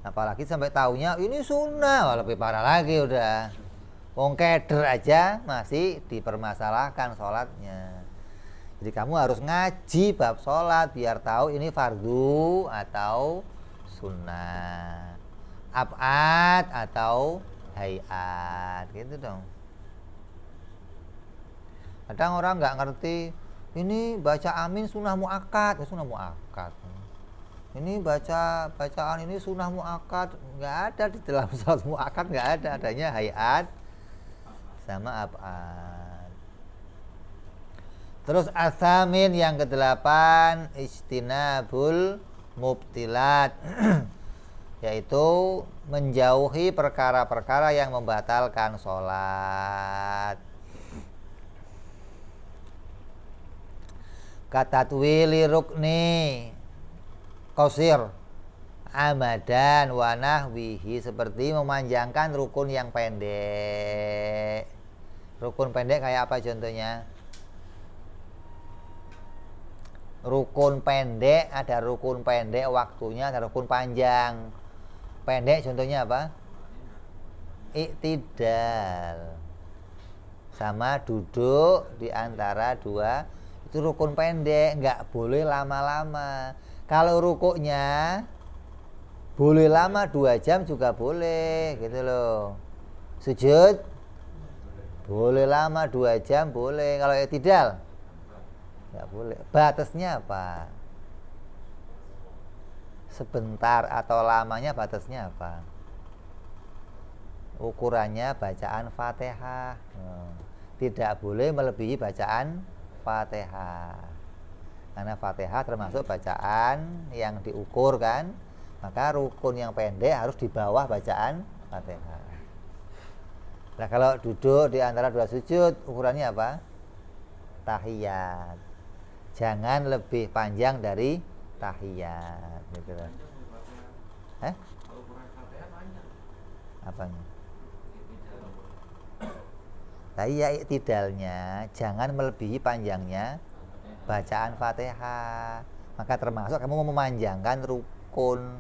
[SPEAKER 1] Apalagi sampai taunya ini sunnah, wah lebih parah lagi udah. Wong keder aja masih dipermasalahkan sholatnya. Jadi kamu harus ngaji bab sholat biar tahu ini fardu atau sunnah, ab'ad atau hayat, gitu dong. Kadang orang nggak ngerti ini baca amin sunnah muakkad, sunnah muakkad. Ini bacaan ini sunnah muakkad, nggak ada di dalam salat muakkad, nggak ada, adanya hayat sama ab'ad. Terus asamin yang kedelapan istinabul mubtilat yaitu menjauhi perkara-perkara yang membatalkan sholat. Katatwili rukni qasir amadan wa nahwihi, seperti memanjangkan rukun yang pendek. Rukun pendek kayak apa contohnya? Rukun pendek, ada rukun pendek waktunya, ada rukun panjang. Pendek contohnya apa? Iktidal, sama duduk di antara dua, itu rukun pendek, nggak boleh lama-lama. Kalau rukuknya boleh lama 2 jam juga boleh gitu loh. Sujud boleh lama 2 jam boleh. Kalau iktidal nggak boleh. Batasnya apa? Sebentar atau lamanya batasnya apa? Ukurannya bacaan Fatihah. Tidak boleh melebihi bacaan Fatihah. Karena Fatihah termasuk bacaan yang diukur kan. Maka rukun yang pendek harus di bawah bacaan Fatihah. Nah kalau duduk di antara 2 sujud, ukurannya apa? Tahiyat. Jangan lebih panjang dari tahiyat gitu loh. Apanya? Tahiyat iktidalnya jangan melebihi panjangnya bacaan Fatihah. Maka termasuk kamu mau memanjangkan rukun.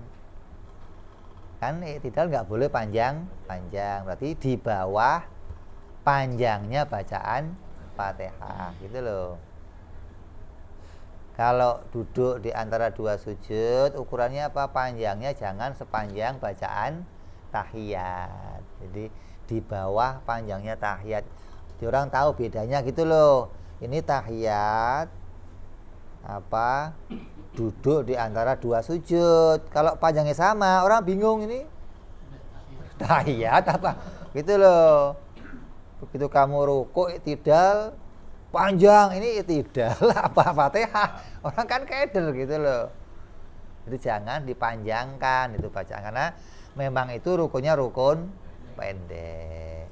[SPEAKER 1] Kan iktidal nggak boleh panjang-panjang. Berarti di bawah panjangnya bacaan Fatihah gitu loh. Kalau duduk di antara 2 sujud, ukurannya apa? Panjangnya jangan sepanjang bacaan tahiyat. Jadi di bawah panjangnya tahiyat. Jadi orang tahu bedanya gitu loh. Ini tahiyat apa? Duduk di antara 2 sujud. Kalau panjangnya sama, orang bingung ini tahiyat apa? Gitu loh. Begitu kamu rukuk iktidal panjang, ini iktidal apa Fatihah? Orang kan keder gitu loh. Jadi jangan dipanjangkan itu bacaan, karena memang itu rukunnya rukun pendek.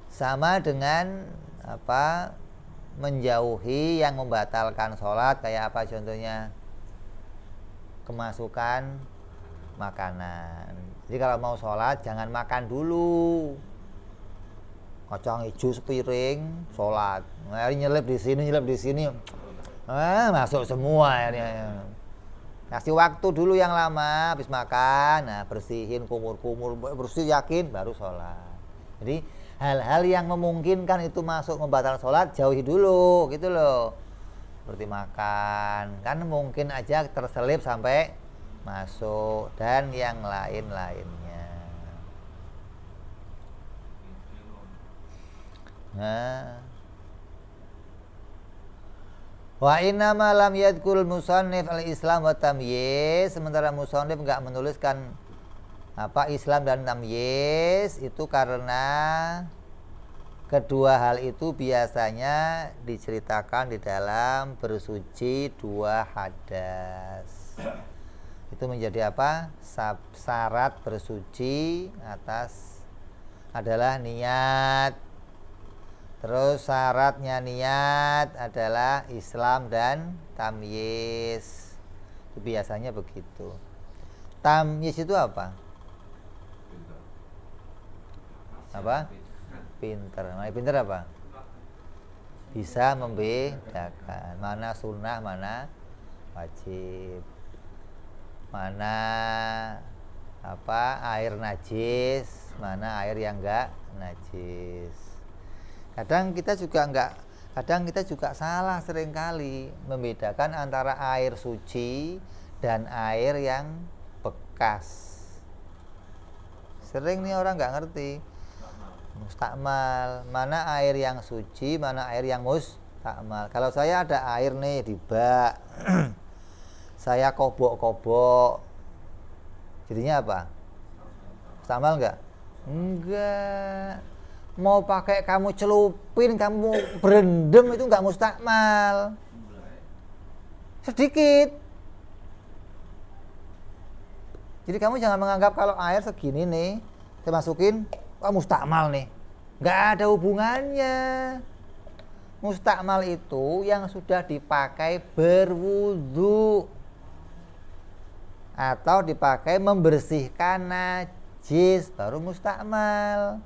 [SPEAKER 1] Sama dengan apa? Menjauhi yang membatalkan sholat, kayak apa contohnya? Kemasukan makanan. Jadi kalau mau sholat jangan makan dulu. Kacang hijau sepiring, sholat. Nyelip di sini, masuk semua airnya. Kasih waktu dulu yang lama, habis makan, nah bersihin kumur-kumur, bersih yakin baru sholat. Jadi hal-hal yang memungkinkan itu masuk membatalkan sholat jauhi dulu gitu loh. Seperti makan, kan mungkin aja terselip sampai masuk, dan yang lain-lainnya. Nah, wa inna ma lam yadkul musannif al-islam wa tamyiz, sementara musannif enggak menuliskan apa Islam dan tamyiz itu karena kedua hal itu biasanya diceritakan di dalam bersuci 2 hadas. Itu menjadi apa? Syarat bersuci atas adalah niat. Terus syaratnya niat adalah Islam dan tamyiz. Itu biasanya begitu. Tamyiz itu apa? Apa? Pinter. Nah, pinter apa? Bisa membedakan mana sunnah, mana wajib, mana apa air najis, mana air yang enggak najis. Kadang kita juga salah seringkali membedakan antara air suci dan air yang bekas. Sering nih orang nggak ngerti. mustakmal. Mana air yang suci, mana air yang mustakmal. Kalau saya ada air nih di bak, saya kobok-kobok, jadinya apa? Mustakmal enggak? Enggak. Mau pakai kamu celupin, kamu berendam, itu enggak mustakmal. Sedikit. Jadi kamu jangan menganggap kalau air segini nih, saya masukin, wah mustakmal nih. Enggak ada hubungannya. Mustakmal itu yang sudah dipakai berwudu atau dipakai membersihkan najis, baru mustakmal.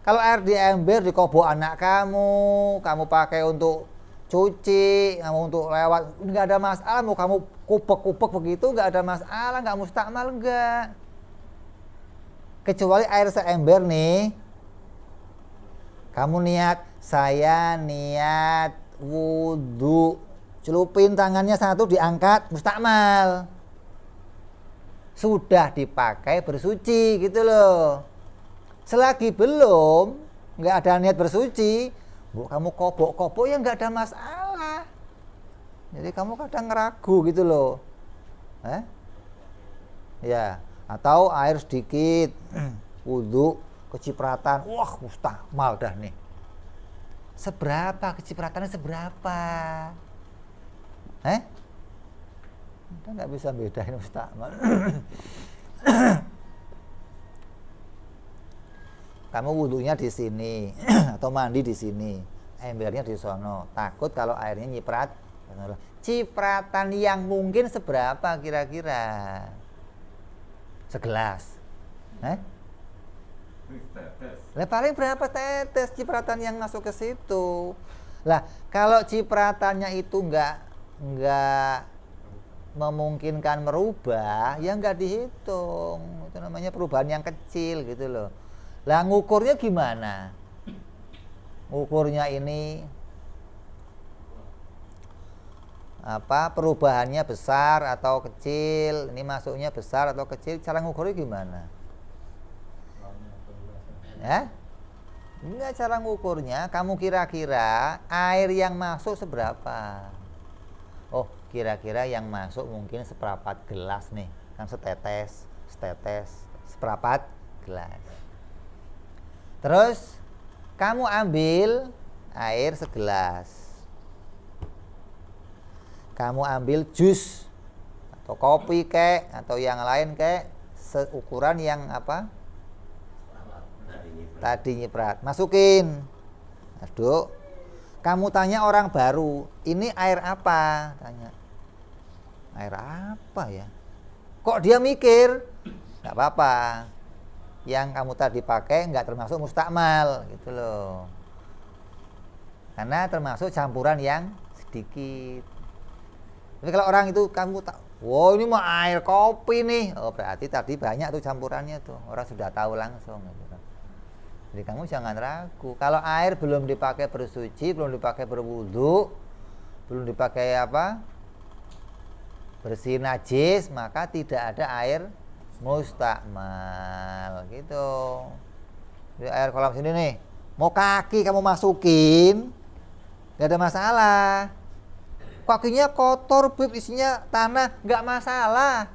[SPEAKER 1] Kalau air di ember di kobok anak kamu pakai untuk cuci, kamu untuk lewat, nggak ada masalah. Mau kamu kupek-kupek begitu nggak ada masalah, nggak mustakmal enggak. Kecuali air seember nih, kamu saya niat wudu, celupin tangannya satu diangkat, mustakmal. Sudah dipakai bersuci gitu loh. Selagi belum, nggak ada niat bersuci, kamu kobok-kobok ya nggak ada masalah. Jadi kamu kadang ngeragu gitu loh. Ya, atau air sedikit, wudu, kecipratan, wah mustakmal dah nih. Seberapa kecipratannya seberapa? Kita nggak bisa bedain mustakmal. Kamu wudunya di sini atau mandi di sini, embernya di sono. Takut kalau airnya nyiprat, cipratan yang mungkin seberapa kira-kira? Segelas. Lah paling berapa tetes cipratan yang masuk ke situ? Lah kalau cipratannya itu enggak memungkinkan merubah, ya enggak dihitung. Itu namanya perubahan yang kecil gitu loh. Lah ngukurnya gimana? Ngukurnya ini perubahannya besar atau kecil, ini masuknya besar atau kecil, cara ngukurnya gimana? Enggak, cara ngukurnya kamu kira-kira air yang masuk seberapa? Oh, kira-kira yang masuk mungkin seperempat gelas nih, kan setetes, seperempat gelas. Terus kamu ambil air segelas, kamu ambil jus atau kopi kek atau yang lain kek, seukuran yang tadi nyiprat, masukin, aduk. Kamu tanya orang baru, ini air apa? Tanya, air apa ya? Kok dia mikir? Nggak apa-apa. Yang kamu tadi pakai nggak termasuk mustakmal gitu loh, karena termasuk campuran yang sedikit. Tapi kalau orang itu kamu tak, wow ini mah air kopi nih, oh berarti tadi banyak tuh campurannya tuh, orang sudah tahu langsung gitu. Jadi kamu jangan ragu. Kalau air belum dipakai bersuci, belum dipakai berwudu, belum dipakai bersih najis, maka tidak ada air mustakmal gitu. Jadi air kolam sini nih, mau kaki kamu masukin, nggak ada masalah. Kakinya kotor, bib, isinya tanah, nggak masalah.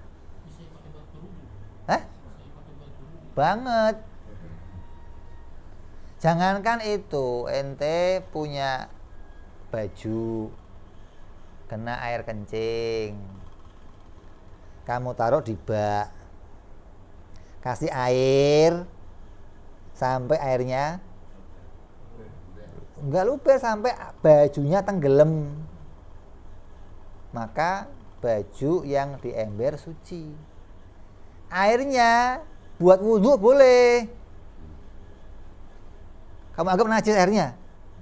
[SPEAKER 1] Banget. Jangankan itu, ente punya baju kena air kencing, kamu taruh di bak, kasih air sampai airnya enggak luber, sampai bajunya tenggelam, maka baju yang di ember suci. Airnya buat wudhu boleh. Kamu anggap najis airnya?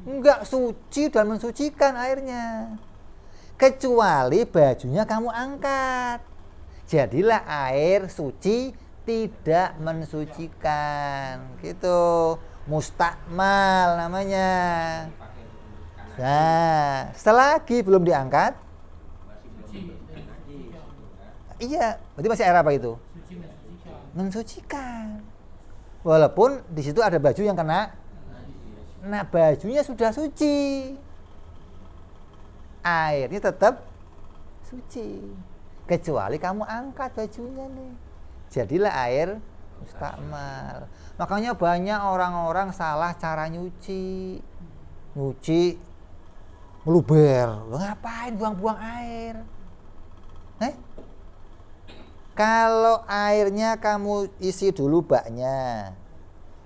[SPEAKER 1] Enggak, suci dan mensucikan airnya. Kecuali bajunya kamu angkat, jadilah air suci tidak mensucikan. Gitu. Mustakmal namanya. Nah, selagi belum diangkat, iya, berarti masih air apa itu? Mensucikan. Walaupun di situ ada baju yang kena. Nah, bajunya sudah suci. Airnya tetap suci. Kecuali kamu angkat bajunya nih. Jadilah air mustakmal. Makanya banyak orang-orang salah cara nyuci. Nyuci meluber. Ngapain buang-buang air? Kalau airnya kamu isi dulu baknya,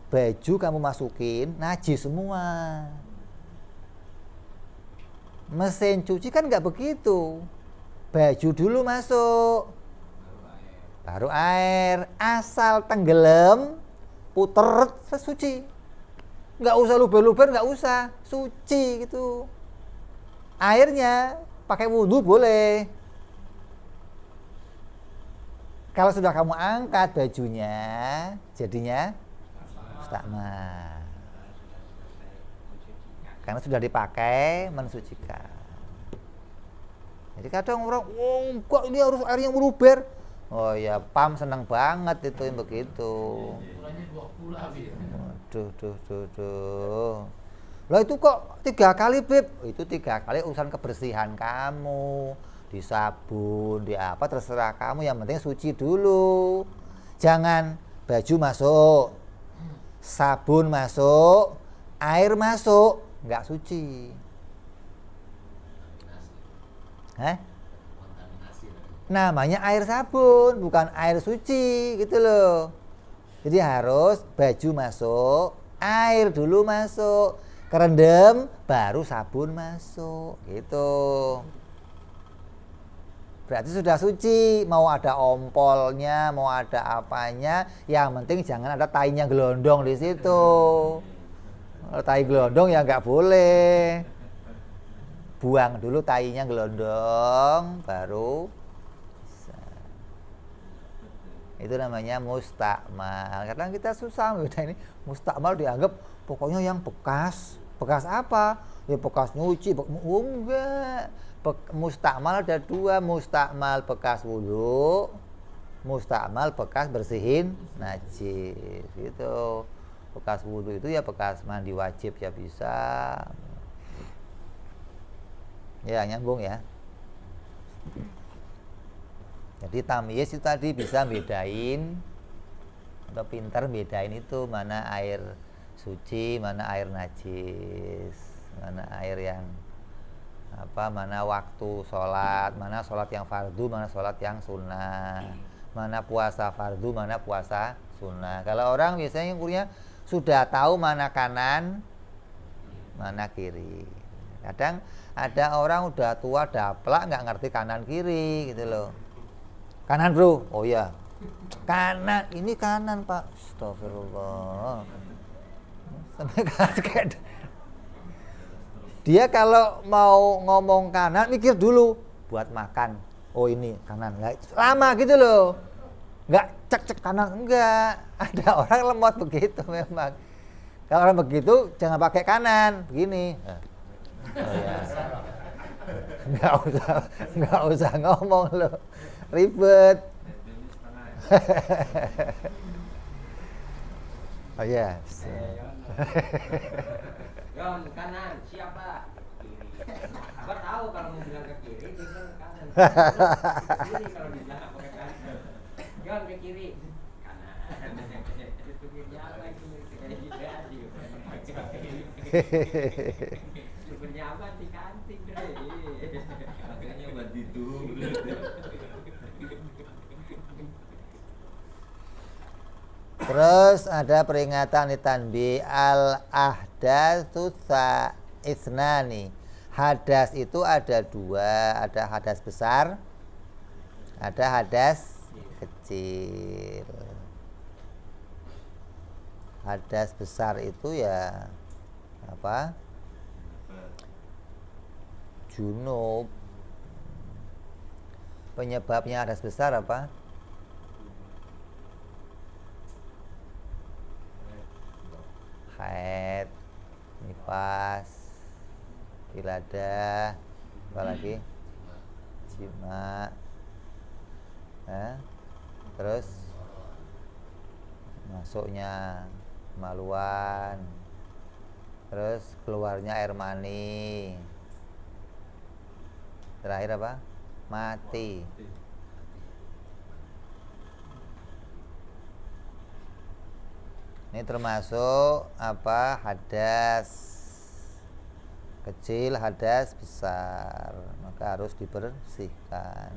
[SPEAKER 1] baju kamu masukin, najis semua. Mesin cuci kan nggak begitu. Baju dulu masuk, baru air. Asal tenggelam, puter, suci. Nggak usah luber-luber, nggak usah, suci gitu. Airnya pakai wudhu boleh. Kalau sudah kamu angkat bajunya, jadinya mustakmal. Karena sudah dipakai mensucikan. Jadi kadang orang, kok ini harus airnya meluber? Oh ya, PAM senang banget itu yang begitu. Duh. Lah itu kok 3 kali, Beb? Itu 3 kali urusan kebersihan kamu. Di sabun, di apa terserah kamu, yang penting suci dulu. Jangan baju masuk, sabun masuk, air masuk, nggak suci. Namanya air sabun, bukan air suci gitu loh. Jadi harus baju masuk, air dulu masuk, kerendam, baru sabun masuk gitu. Berarti sudah suci. Mau ada ompolnya, mau ada apanya, yang penting jangan ada tainya gelondong di situ. Kalau tai gelondong ya nggak boleh. Buang dulu tainya gelondong, baru bisa. Itu namanya mustakmal. Kadang kita susah ini mustakmal dianggap pokoknya yang bekas. Bekas apa? Ya bekas nyuci. Enggak. Mustakmal ada 2, mustakmal bekas wudu, mustakmal bekas bersihin najis gitu. Bekas wudu itu ya bekas mandi wajib ya bisa. Ya nyambung ya. Jadi tamyiz itu tadi bisa bedain, atau pintar bedain itu mana air suci, mana air najis, mana air yang mana waktu sholat, mana sholat yang fardu, mana sholat yang sunnah, mana puasa fardu, mana puasa sunnah. Kalau orang biasanya ukurnya sudah tahu mana kanan, mana kiri. Kadang ada orang udah tua daplak nggak ngerti kanan kiri gitu loh. Kanan bro, oh ya kanan, ini kanan pak, astagfirullah. Sampai kaget. Dia kalau mau ngomong kanan mikir dulu buat makan. Oh ini kanan, lama gitu loh. Nggak cek kanan, enggak. Ada orang lemot begitu memang. Kalau orang begitu jangan pakai kanan, begini. Oh ya. Nggak usah ngomong loh, ribet. Oh ya.
[SPEAKER 2] Yon, kanan, siapa? Kiri. Abang tahu kalau mau bilang ke kiri, bilang ke kanan. Kiri kalau dibilang pakai kanan. Yon, ke kiri. Kanan. Itu kiri apa itu? Sebenarnya apa di kantin, Bre? Makanya buat itu.
[SPEAKER 1] Terus ada peringatan di tanbih al-ahdatsu isnani. Hadas itu ada 2, ada hadas besar, ada hadas kecil. Hadas besar itu ya apa? Junub. Penyebabnya hadas besar apa? Haid, nifas, wiladah, apalagi jima, terus masuknya kemaluan, terus keluarnya air mani, terakhir apa? Mati. Ini termasuk apa? Hadas kecil, hadas besar, maka harus dibersihkan.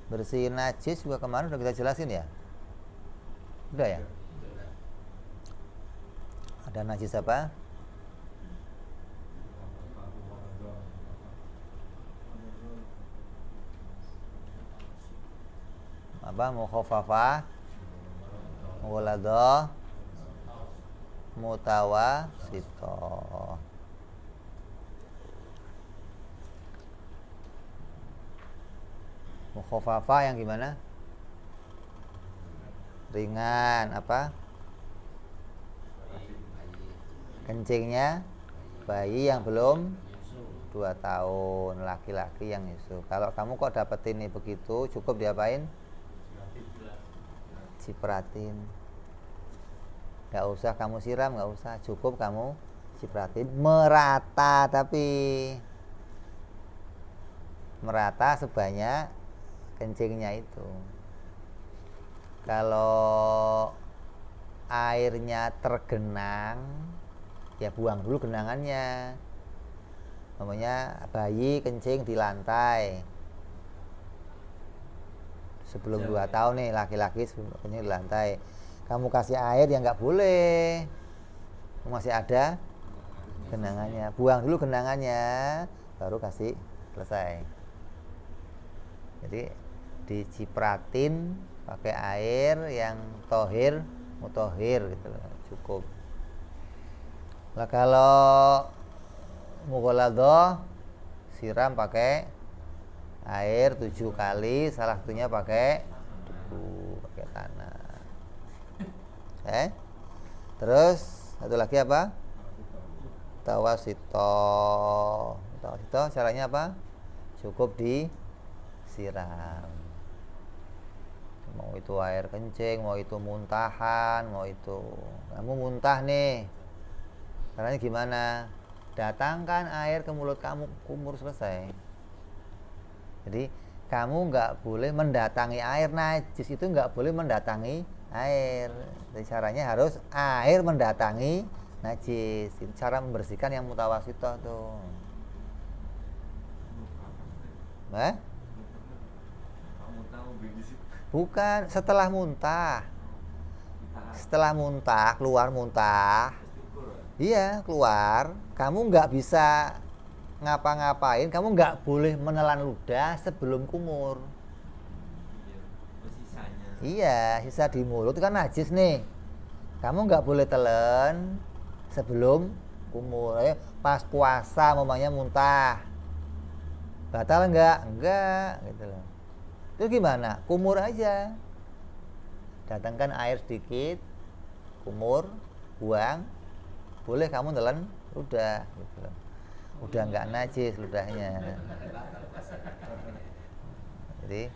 [SPEAKER 1] Bersihin najis juga kemarin udah kita jelasin ya. Udah ya? Ada najis apa? Apa? Mukhafafah, mughaladah, mutawasithah. Mukhafafah yang gimana? Ringan apa? Kencingnya bayi yang belum 2 tahun, laki-laki yang nyusu. Kalau kamu kok dapetin ini begitu, cukup diapain? Cipratin. Gak usah kamu siram, gak usah, cukup kamu cipratin merata, tapi merata sebanyak kencingnya itu. Kalau airnya tergenang, ya buang dulu genangannya. Namanya bayi kencing di lantai sebelum 2 tahun nih, laki-laki sebelum kencing di lantai. Kamu kasih air yang nggak boleh, masih ada genangannya. Buang dulu genangannya, baru kasih, selesai. Jadi dicipratin pakai air yang tohir, mutohir gitu loh, cukup. Nah kalau mughaladah siram pakai air 7 kali, salah satunya pakai debu, pakai tanah. Terus satu lagi apa? Tawasithah. Tawasithah caranya apa? Cukup disiram. Mau itu air kencing, mau itu muntahan, mau itu kamu muntah nih, caranya gimana? Datangkan air ke mulut kamu, kumur, selesai. Jadi kamu nggak boleh mendatangi air, najis itu nggak boleh mendatangi air. Jadi caranya harus air mendatangi najis. Itu cara membersihkan yang mutawasithah tuh. Bukan setelah muntah. Setelah muntah, keluar muntah. Iya, keluar. Kamu nggak bisa ngapa-ngapain, kamu nggak boleh menelan ludah sebelum kumur. Iya, sisa di mulut itu kan najis nih. Kamu nggak boleh telan sebelum kumur. Pas puasa mamanya muntah, batal nggak? Enggak, gitu loh. Itu gimana? Kumur aja. Datangkan air sedikit, kumur, buang. Boleh kamu telan ludah, gitu loh. Udah nggak najis ludahnya. Jadi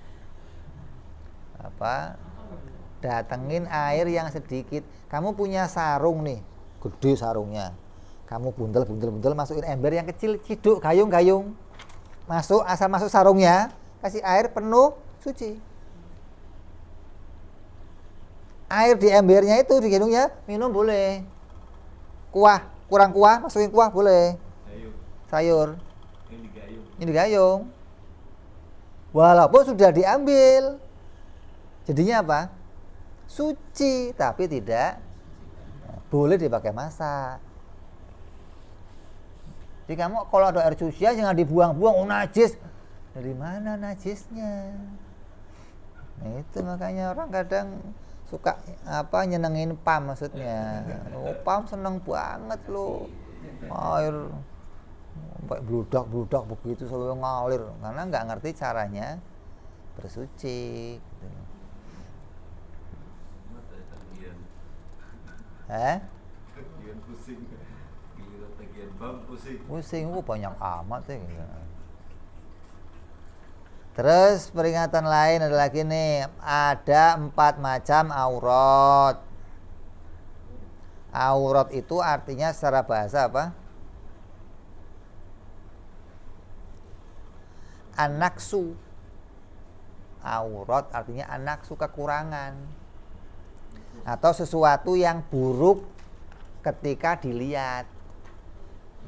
[SPEAKER 1] apa? Datengin air yang sedikit. Kamu punya sarung nih, gede sarungnya. Kamu buntel masukin ember yang kecil, ciduk gayung. Masuk, asal masuk sarungnya, kasih air penuh, suci. Air di embernya itu, di gayungnya, minum boleh. Kuah, kurang kuah, masukin kuah boleh. Sayur. Ini digayung. Walaupun sudah diambil, jadinya apa? Suci, tapi tidak boleh dipakai masak. Jadi kamu kalau ada air cucian jangan dibuang-buang, najis. Dari mana najisnya? Nah, itu makanya orang kadang suka apa nyenengin pam maksudnya. Oh, pam seneng banget loh. Air sampai bludak begitu selalu ngalir karena nggak ngerti caranya bersuci gitu. Pusing, banyak amat ya gitu. Terus peringatan lain ada lagi nih, ada 4 macam aurat. Aurat itu artinya secara bahasa apa? Anaksu. Aurat artinya anaksu, kekurangan atau sesuatu yang buruk ketika dilihat,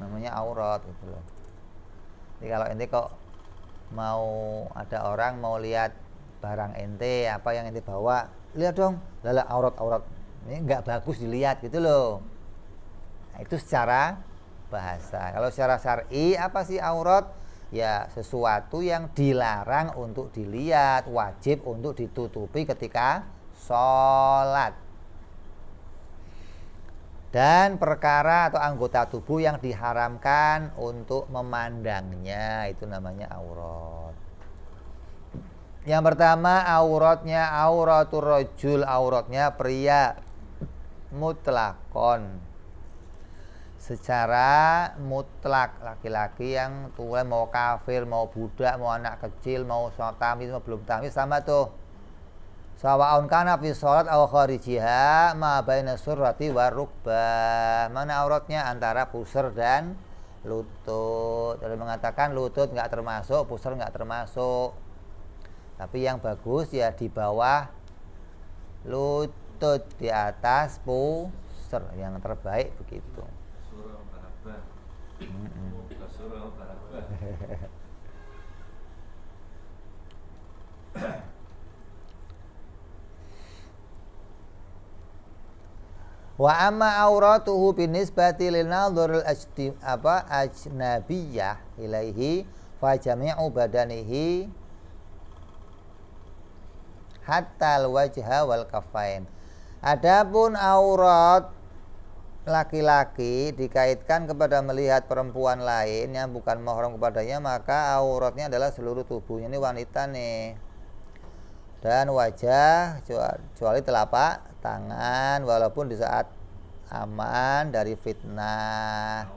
[SPEAKER 1] namanya aurat gitu loh. Jadi kalau ente kok mau ada orang mau lihat barang ente, apa yang ente bawa, lihat dong, lala aurat ini nggak bagus dilihat gitu loh. Nah, itu secara bahasa. Kalau secara syar'i apa sih aurat? Ya sesuatu yang dilarang untuk dilihat, wajib untuk ditutupi ketika sholat. Dan perkara atau anggota tubuh yang diharamkan untuk memandangnya, itu namanya aurat. Yang pertama auratnya auratur rajul, auratnya pria mutlakon, secara mutlak, laki-laki yang tua, mau kafir, mau budak, mau anak kecil, mau tamis, mau belum tamis, sama tuh. Sawa'un kana fi sholat aw kharijiha ma baina surrati wa rukbah. Mana auratnya? Antara pusar dan lutut. Ada mengatakan lutut nggak termasuk, pusar nggak termasuk. Tapi yang bagus ya di bawah lutut, di atas pusar, yang terbaik begitu. Wa amma auratuhu binisbati lil nadhuril ajnabiyyah ilaihi fa jami'u badanihi hatta al-wajha wal kaffain. Adapun aurat laki-laki dikaitkan kepada melihat perempuan lain yang bukan mahram kepadanya, maka auratnya adalah seluruh tubuhnya. Ini wanita nih. Dan wajah kecuali telapak tangan, walaupun di saat aman dari fitnah.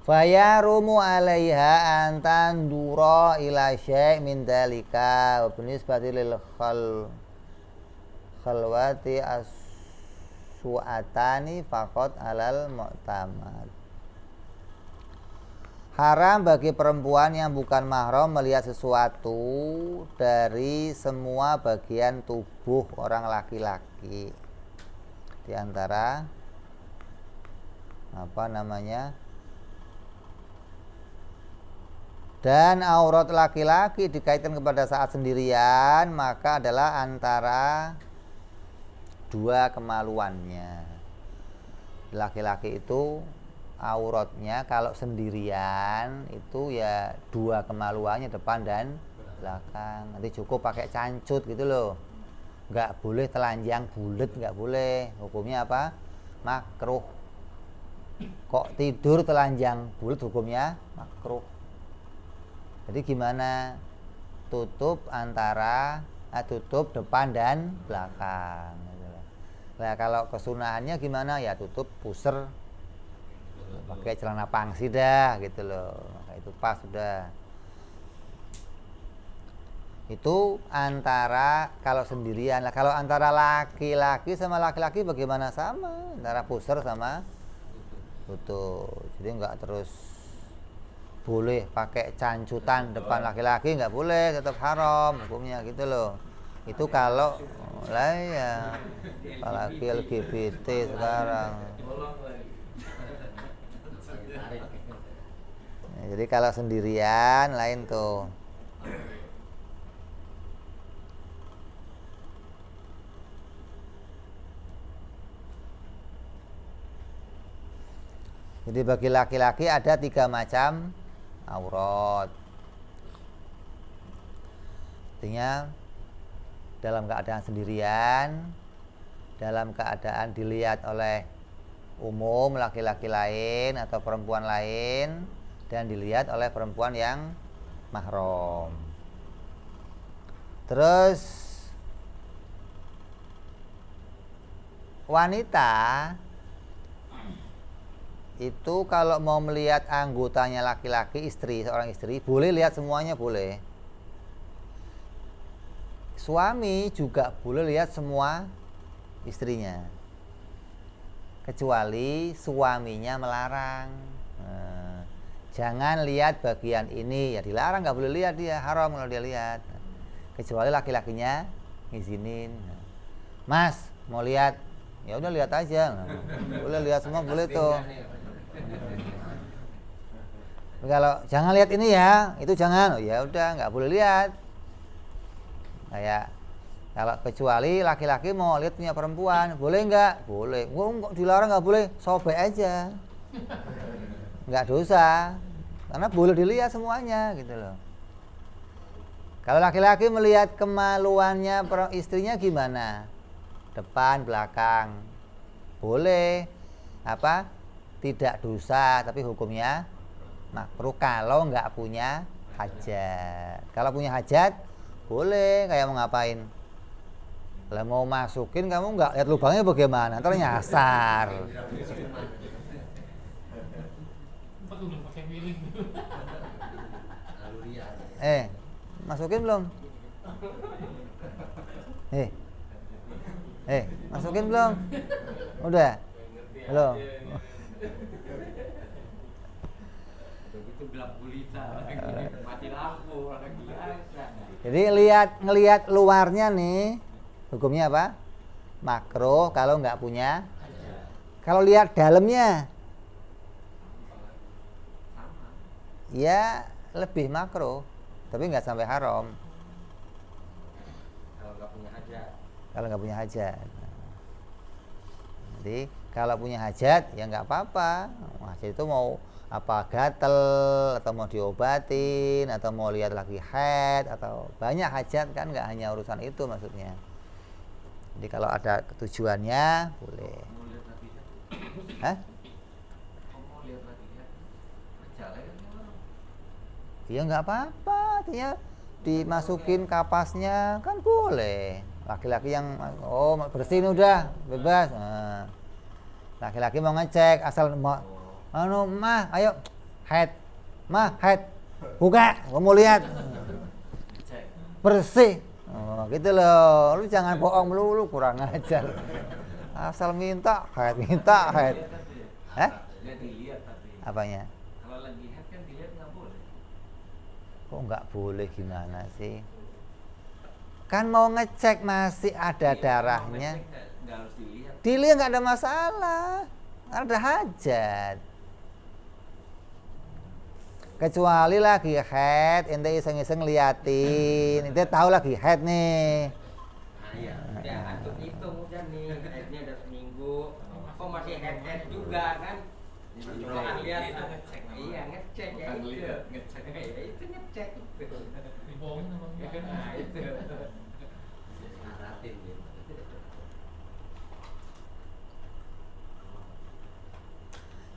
[SPEAKER 1] Fayarumu 'alaiha an tandura ila syai' min dalika wa binisbati lil khalwati as-su'atani faqat alal mu'tamad. Haram bagi perempuan yang bukan mahram melihat sesuatu dari semua bagian tubuh orang laki-laki. Di antara dan aurat laki-laki dikaitkan kepada saat sendirian, maka adalah antara dua kemaluannya. Laki-laki itu auratnya kalau sendirian itu ya dua kemaluannya, depan dan belakang. Nanti cukup pakai cancut gitu loh. Nggak boleh telanjang bulat, nggak boleh. Hukumnya apa? Makruh. Kok tidur telanjang bulat, hukumnya makruh. Jadi gimana? Tutup depan dan belakang. Nah kalau kesunahannya gimana? Ya tutup pusar, pakai celana pangsi dah gitu loh. Itu pas sudah. Itu antara kalau sendirian. Lah kalau antara laki-laki sama laki-laki bagaimana? Sama, antara pusar sama tutup. Jadi enggak terus boleh pakai cancutan depan laki-laki, nggak boleh, tetap haram hukumnya gitu loh. Itu kalau lah ya apalagi LGBT sekarang. Nah, jadi kalau sendirian lain tuh. Jadi bagi laki-laki ada 3 macam aurat. Artinya dalam keadaan sendirian, dalam keadaan dilihat oleh umum laki-laki lain atau perempuan lain, dan dilihat oleh perempuan yang mahram. Terus wanita itu kalau mau melihat anggotanya laki-laki, seorang istri, boleh lihat semuanya, boleh. Suami juga boleh lihat semua istrinya, kecuali suaminya melarang. Jangan lihat bagian ini, ya dilarang, nggak boleh lihat, dia haram kalau dia lihat. Kecuali laki-lakinya ngizinin. Mas mau lihat, ya udah lihat aja. Boleh lihat semua, boleh tuh. Kalau jangan lihat ini ya, itu jangan. Oh, ya udah, nggak boleh lihat. Kayak kalau kecuali laki-laki mau lihat punya perempuan, boleh nggak? Boleh. Wah, kok dilarang nggak boleh? Sobek aja. Nggak dosa, karena boleh dilihat semuanya gitu loh. Kalau laki-laki melihat kemaluannya istrinya gimana? Depan, belakang, boleh. Apa? Tidak dosa, tapi hukumnya makruh kalau nggak punya hajat. Kalau punya hajat, boleh. Kayak mau ngapain? Kalau mau masukin, kamu nggak lihat lubangnya bagaimana? Ntar nyasar. Masukin belum? Masukin belum? Udah? Belum?
[SPEAKER 2] Mati lampu lagi.
[SPEAKER 1] Jadi ngelihat luarnya nih, hukumnya apa? Makruh kalau nggak punya. Kalau lihat dalamnya, ya lebih makruh, tapi nggak sampai haram.
[SPEAKER 2] Kalau nggak punya hajat.
[SPEAKER 1] Kalau nggak punya hajat. Jadi kalau punya hajat ya nggak apa-apa. Hajat itu mau apa, gatel atau mau diobatin atau mau lihat lagi haid atau banyak hajat kan, nggak hanya urusan itu maksudnya. Jadi kalau ada tujuannya boleh. Hah? Ya nggak apa-apa, artinya dimasukin kapasnya kan boleh. Laki-laki yang bersihin udah bebas. Nah, laki-laki mau ngecek asal mau mah ayo haid, buka, mau lihat bersih. Gitu loh, lu jangan bohong melulu, kurang ajar. Asal minta haid. Apanya?
[SPEAKER 2] Kalau lagi haid kan dilihat nggak boleh.
[SPEAKER 1] Kok nggak boleh, gimana sih? Kan mau ngecek masih ada darahnya.
[SPEAKER 2] Nggak harus dilihat.
[SPEAKER 1] Dilihat nggak ada masalah, ada hajat. Kecuali lagi haid, ente iseng-iseng liatin, ente tahu lagi haid nih.
[SPEAKER 2] Iya, udah antum hitung udah nih, haidnya udah seminggu. Kok masih haid juga kan? Coba lihat. Iya, ngecek ya itu. Ngecek. Ya itu ngecek itu. Dibohongin sama dia kan. Nah, itu. Aratin gitu.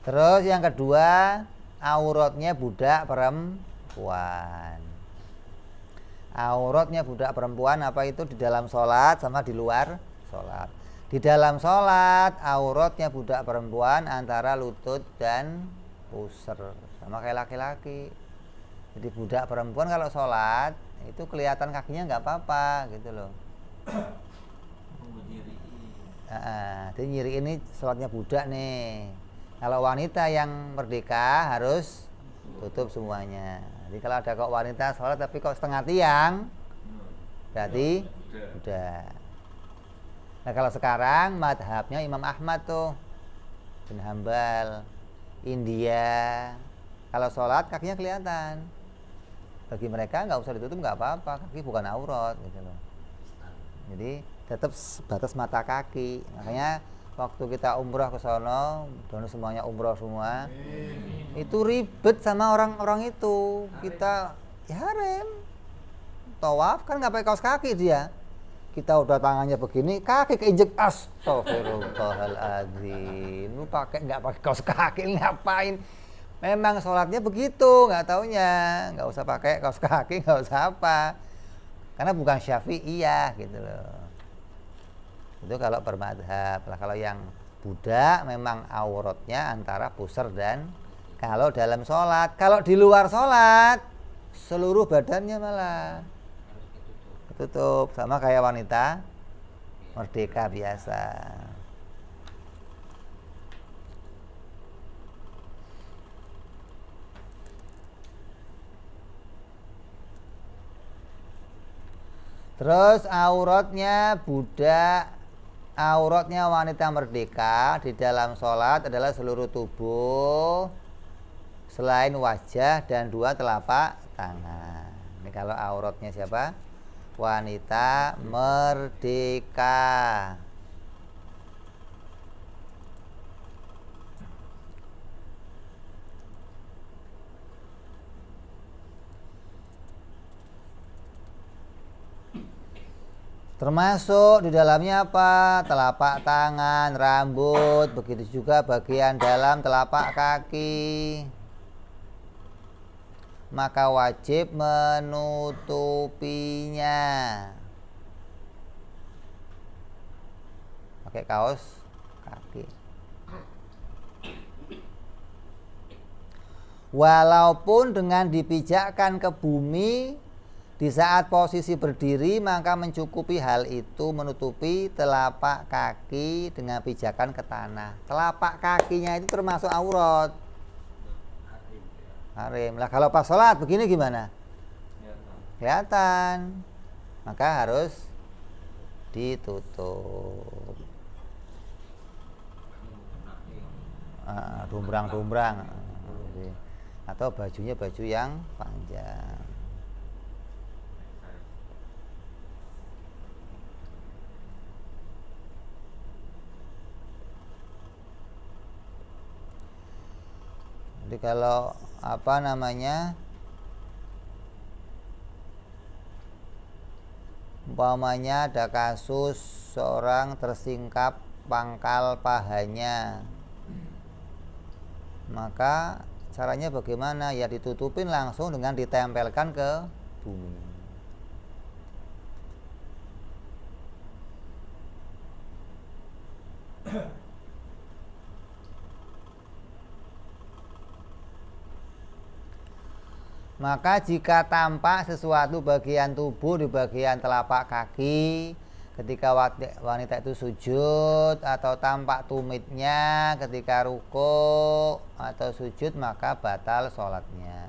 [SPEAKER 1] Terus yang kedua, auratnya budak perempuan. Auratnya budak perempuan apa itu? Di dalam sholat sama di luar sholat. Di dalam sholat auratnya budak perempuan antara lutut dan pusar, sama kayak laki-laki. Jadi budak perempuan kalau sholat itu kelihatan kakinya nggak apa-apa gitu loh. Jadi nyiri ini sholatnya budak nih. Kalau wanita yang merdeka harus tutup semuanya. Jadi kalau ada kok wanita sholat tapi kok setengah tiang, berarti udah. Nah kalau sekarang madhabnya Imam Ahmad tuh, bin Hambal, India. Kalau sholat kakinya kelihatan. Bagi mereka nggak usah ditutup, nggak apa-apa, kaki bukan aurat gitu loh. Jadi tetap batas mata kaki. Makanya waktu kita umroh ke sono, dan semuanya umroh semua, itu ribet sama orang-orang itu. Kita ya harem, tawaf kan nggak pakai kaos kaki dia. Kita udah tangannya begini, kaki keinjek, astagfirullahaladzim. Lu nggak pakai kaos kaki, ngapain? Memang sholatnya begitu, nggak taunya, nggak usah pakai kaos kaki, nggak usah apa, karena bukan Syafi'iyah gitu loh. Itu kalau bermadhab. Lah kalau yang Buddha memang auratnya antara pusar dan kalau dalam sholat. Kalau di luar sholat seluruh badannya malah ketutup, sama kayak wanita merdeka biasa. Terus auratnya budak, auratnya wanita merdeka di dalam sholat adalah seluruh tubuh selain wajah dan dua telapak tangan. Ini kalau auratnya siapa? Wanita merdeka. Termasuk di dalamnya apa? Telapak tangan, rambut, begitu juga bagian dalam telapak kaki. Maka wajib menutupinya. Pakai kaos kaki. Walaupun dengan dipijakkan ke bumi di saat posisi berdiri, maka mencukupi hal itu menutupi telapak kaki dengan pijakan ke tanah. Telapak kakinya itu termasuk aurat. Harim. Lah kalau pas sholat begini gimana? Kelihatan. Maka harus ditutup. Dumbrang-dumbrang. Atau bajunya baju yang panjang. Jadi kalau apa namanya, umpamanya ada kasus seorang tersingkap pangkal pahanya, maka caranya bagaimana? Ya ditutupin langsung dengan ditempelkan ke bumi. Maka jika tampak sesuatu bagian tubuh di bagian telapak kaki ketika wanita itu sujud, atau tampak tumitnya ketika ruku atau sujud, maka batal sholatnya.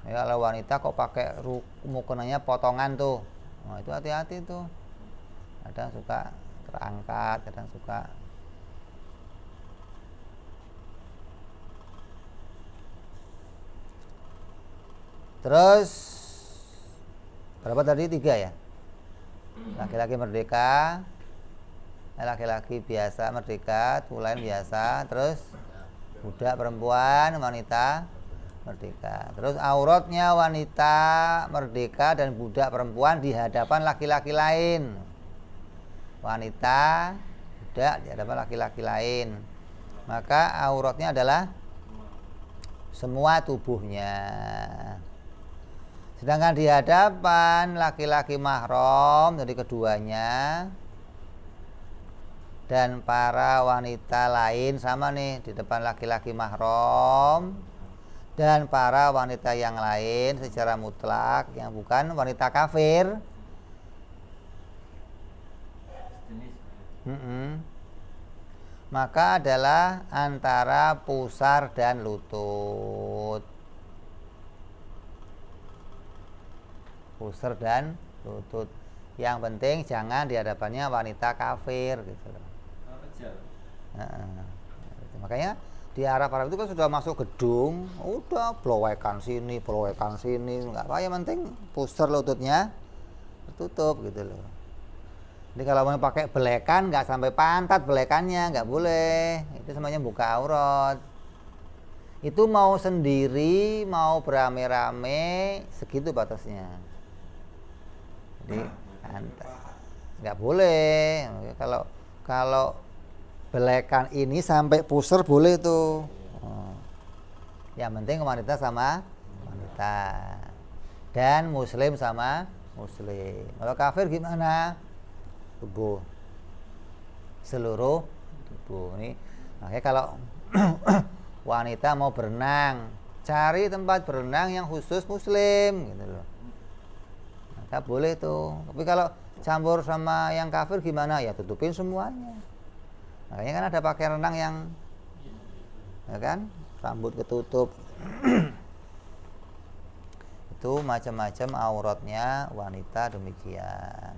[SPEAKER 1] Ya, kalau wanita kok pakai mukenanya potongan tuh, nah, itu hati-hati tuh. Kadang suka terangkat, kadang suka. Terus berapa tadi? 3 ya. Laki-laki merdeka, laki-laki biasa merdeka, tulen biasa, terus budak perempuan, wanita merdeka. Terus auratnya wanita merdeka dan budak perempuan di hadapan laki-laki lain. Wanita, budak di hadapan laki-laki lain. Maka auratnya adalah semua tubuhnya. Sedangkan di hadapan laki-laki mahram dari keduanya dan para wanita lain, sama nih, di depan laki-laki mahram dan para wanita yang lain secara mutlak yang bukan wanita kafir, maka adalah antara pusar dan lutut. Pusar dan lutut. Yang penting jangan di hadapannya wanita kafir gitu loh. Makanya di Arab itu kan sudah masuk gedung, udah blowekan sini, nggak apa, yang penting pusar lututnya tertutup gitu loh. Jadi kalau mau pakai belekan nggak sampai pantat belekannya, nggak boleh. Itu semuanya buka aurat. Itu mau sendiri, mau berame-rame, segitu batasnya. Jadi nggak boleh. Kalau belekan ini sampai pusar boleh tuh. Yang penting wanita sama wanita dan muslim sama muslim. Kalau kafir gimana? Tubuh, seluruh tubuh. Ini makanya kalau wanita mau berenang, cari tempat berenang yang khusus muslim gitu loh. Maka boleh tuh. Tapi kalau campur sama yang kafir gimana? Ya tutupin semuanya. Makanya kan ada pakai renang yang ya kan, rambut ketutup. Itu macam-macam auratnya wanita demikian.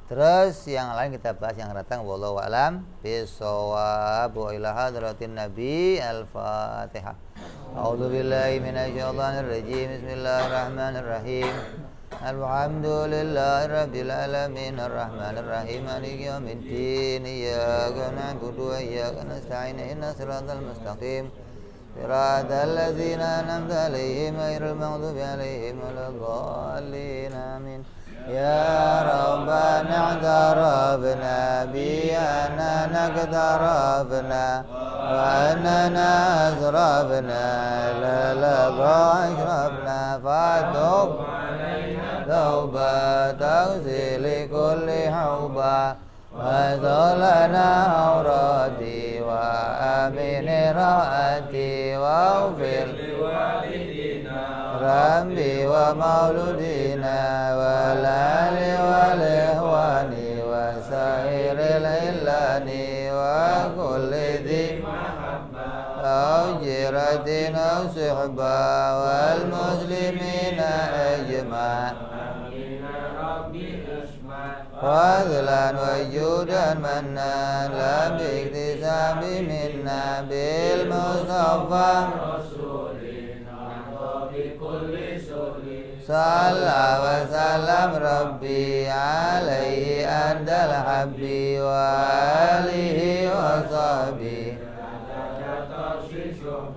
[SPEAKER 1] Terus yang lain kita bahas yang datang, wallahu a'lam bissawab. Wa ila hadratin nabi. Al-Fatihah. A'udzu billahi minasyaitonir rajim. Bismillahirrahmanirrahim. Alhamdulillahi rabbil alamin arrahmanir rahim maliki yaumiddin. Iyyaka na'budu wa iyyaka nasta'in. Ihdinas siratal mustaqim. Siratal ladzina an'amta 'alaihim ghairil maghdubi 'alaihim waladdallin. Amin. Ya Rabbana i'tarafna bi annana iqtarafna wa annana azrafna la ashrafna fatub tauba taghsil kulli hauba wa zalana awrati wa amin raati wa ufir Rabbi wa mauludina wa lali wa lihwani wa sairil illani wa kulli dhi aujiratin au suhba wal muslimina ajma' fadlan wa judan mannan la biktisabi minna bil mustafa Salla wa salam Rabbi alaihi andal habbi wa alihi wa sahbihi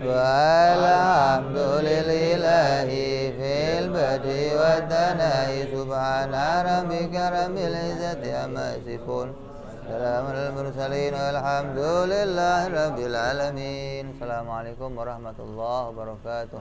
[SPEAKER 1] walhamdulillahi fil badi wa tanai subhana rabbika rabbil izzati amma yasifun salamun al mursalin walhamdulillahi rabbil alamin. Assalamualaikum warahmatullahi wabarakatuh.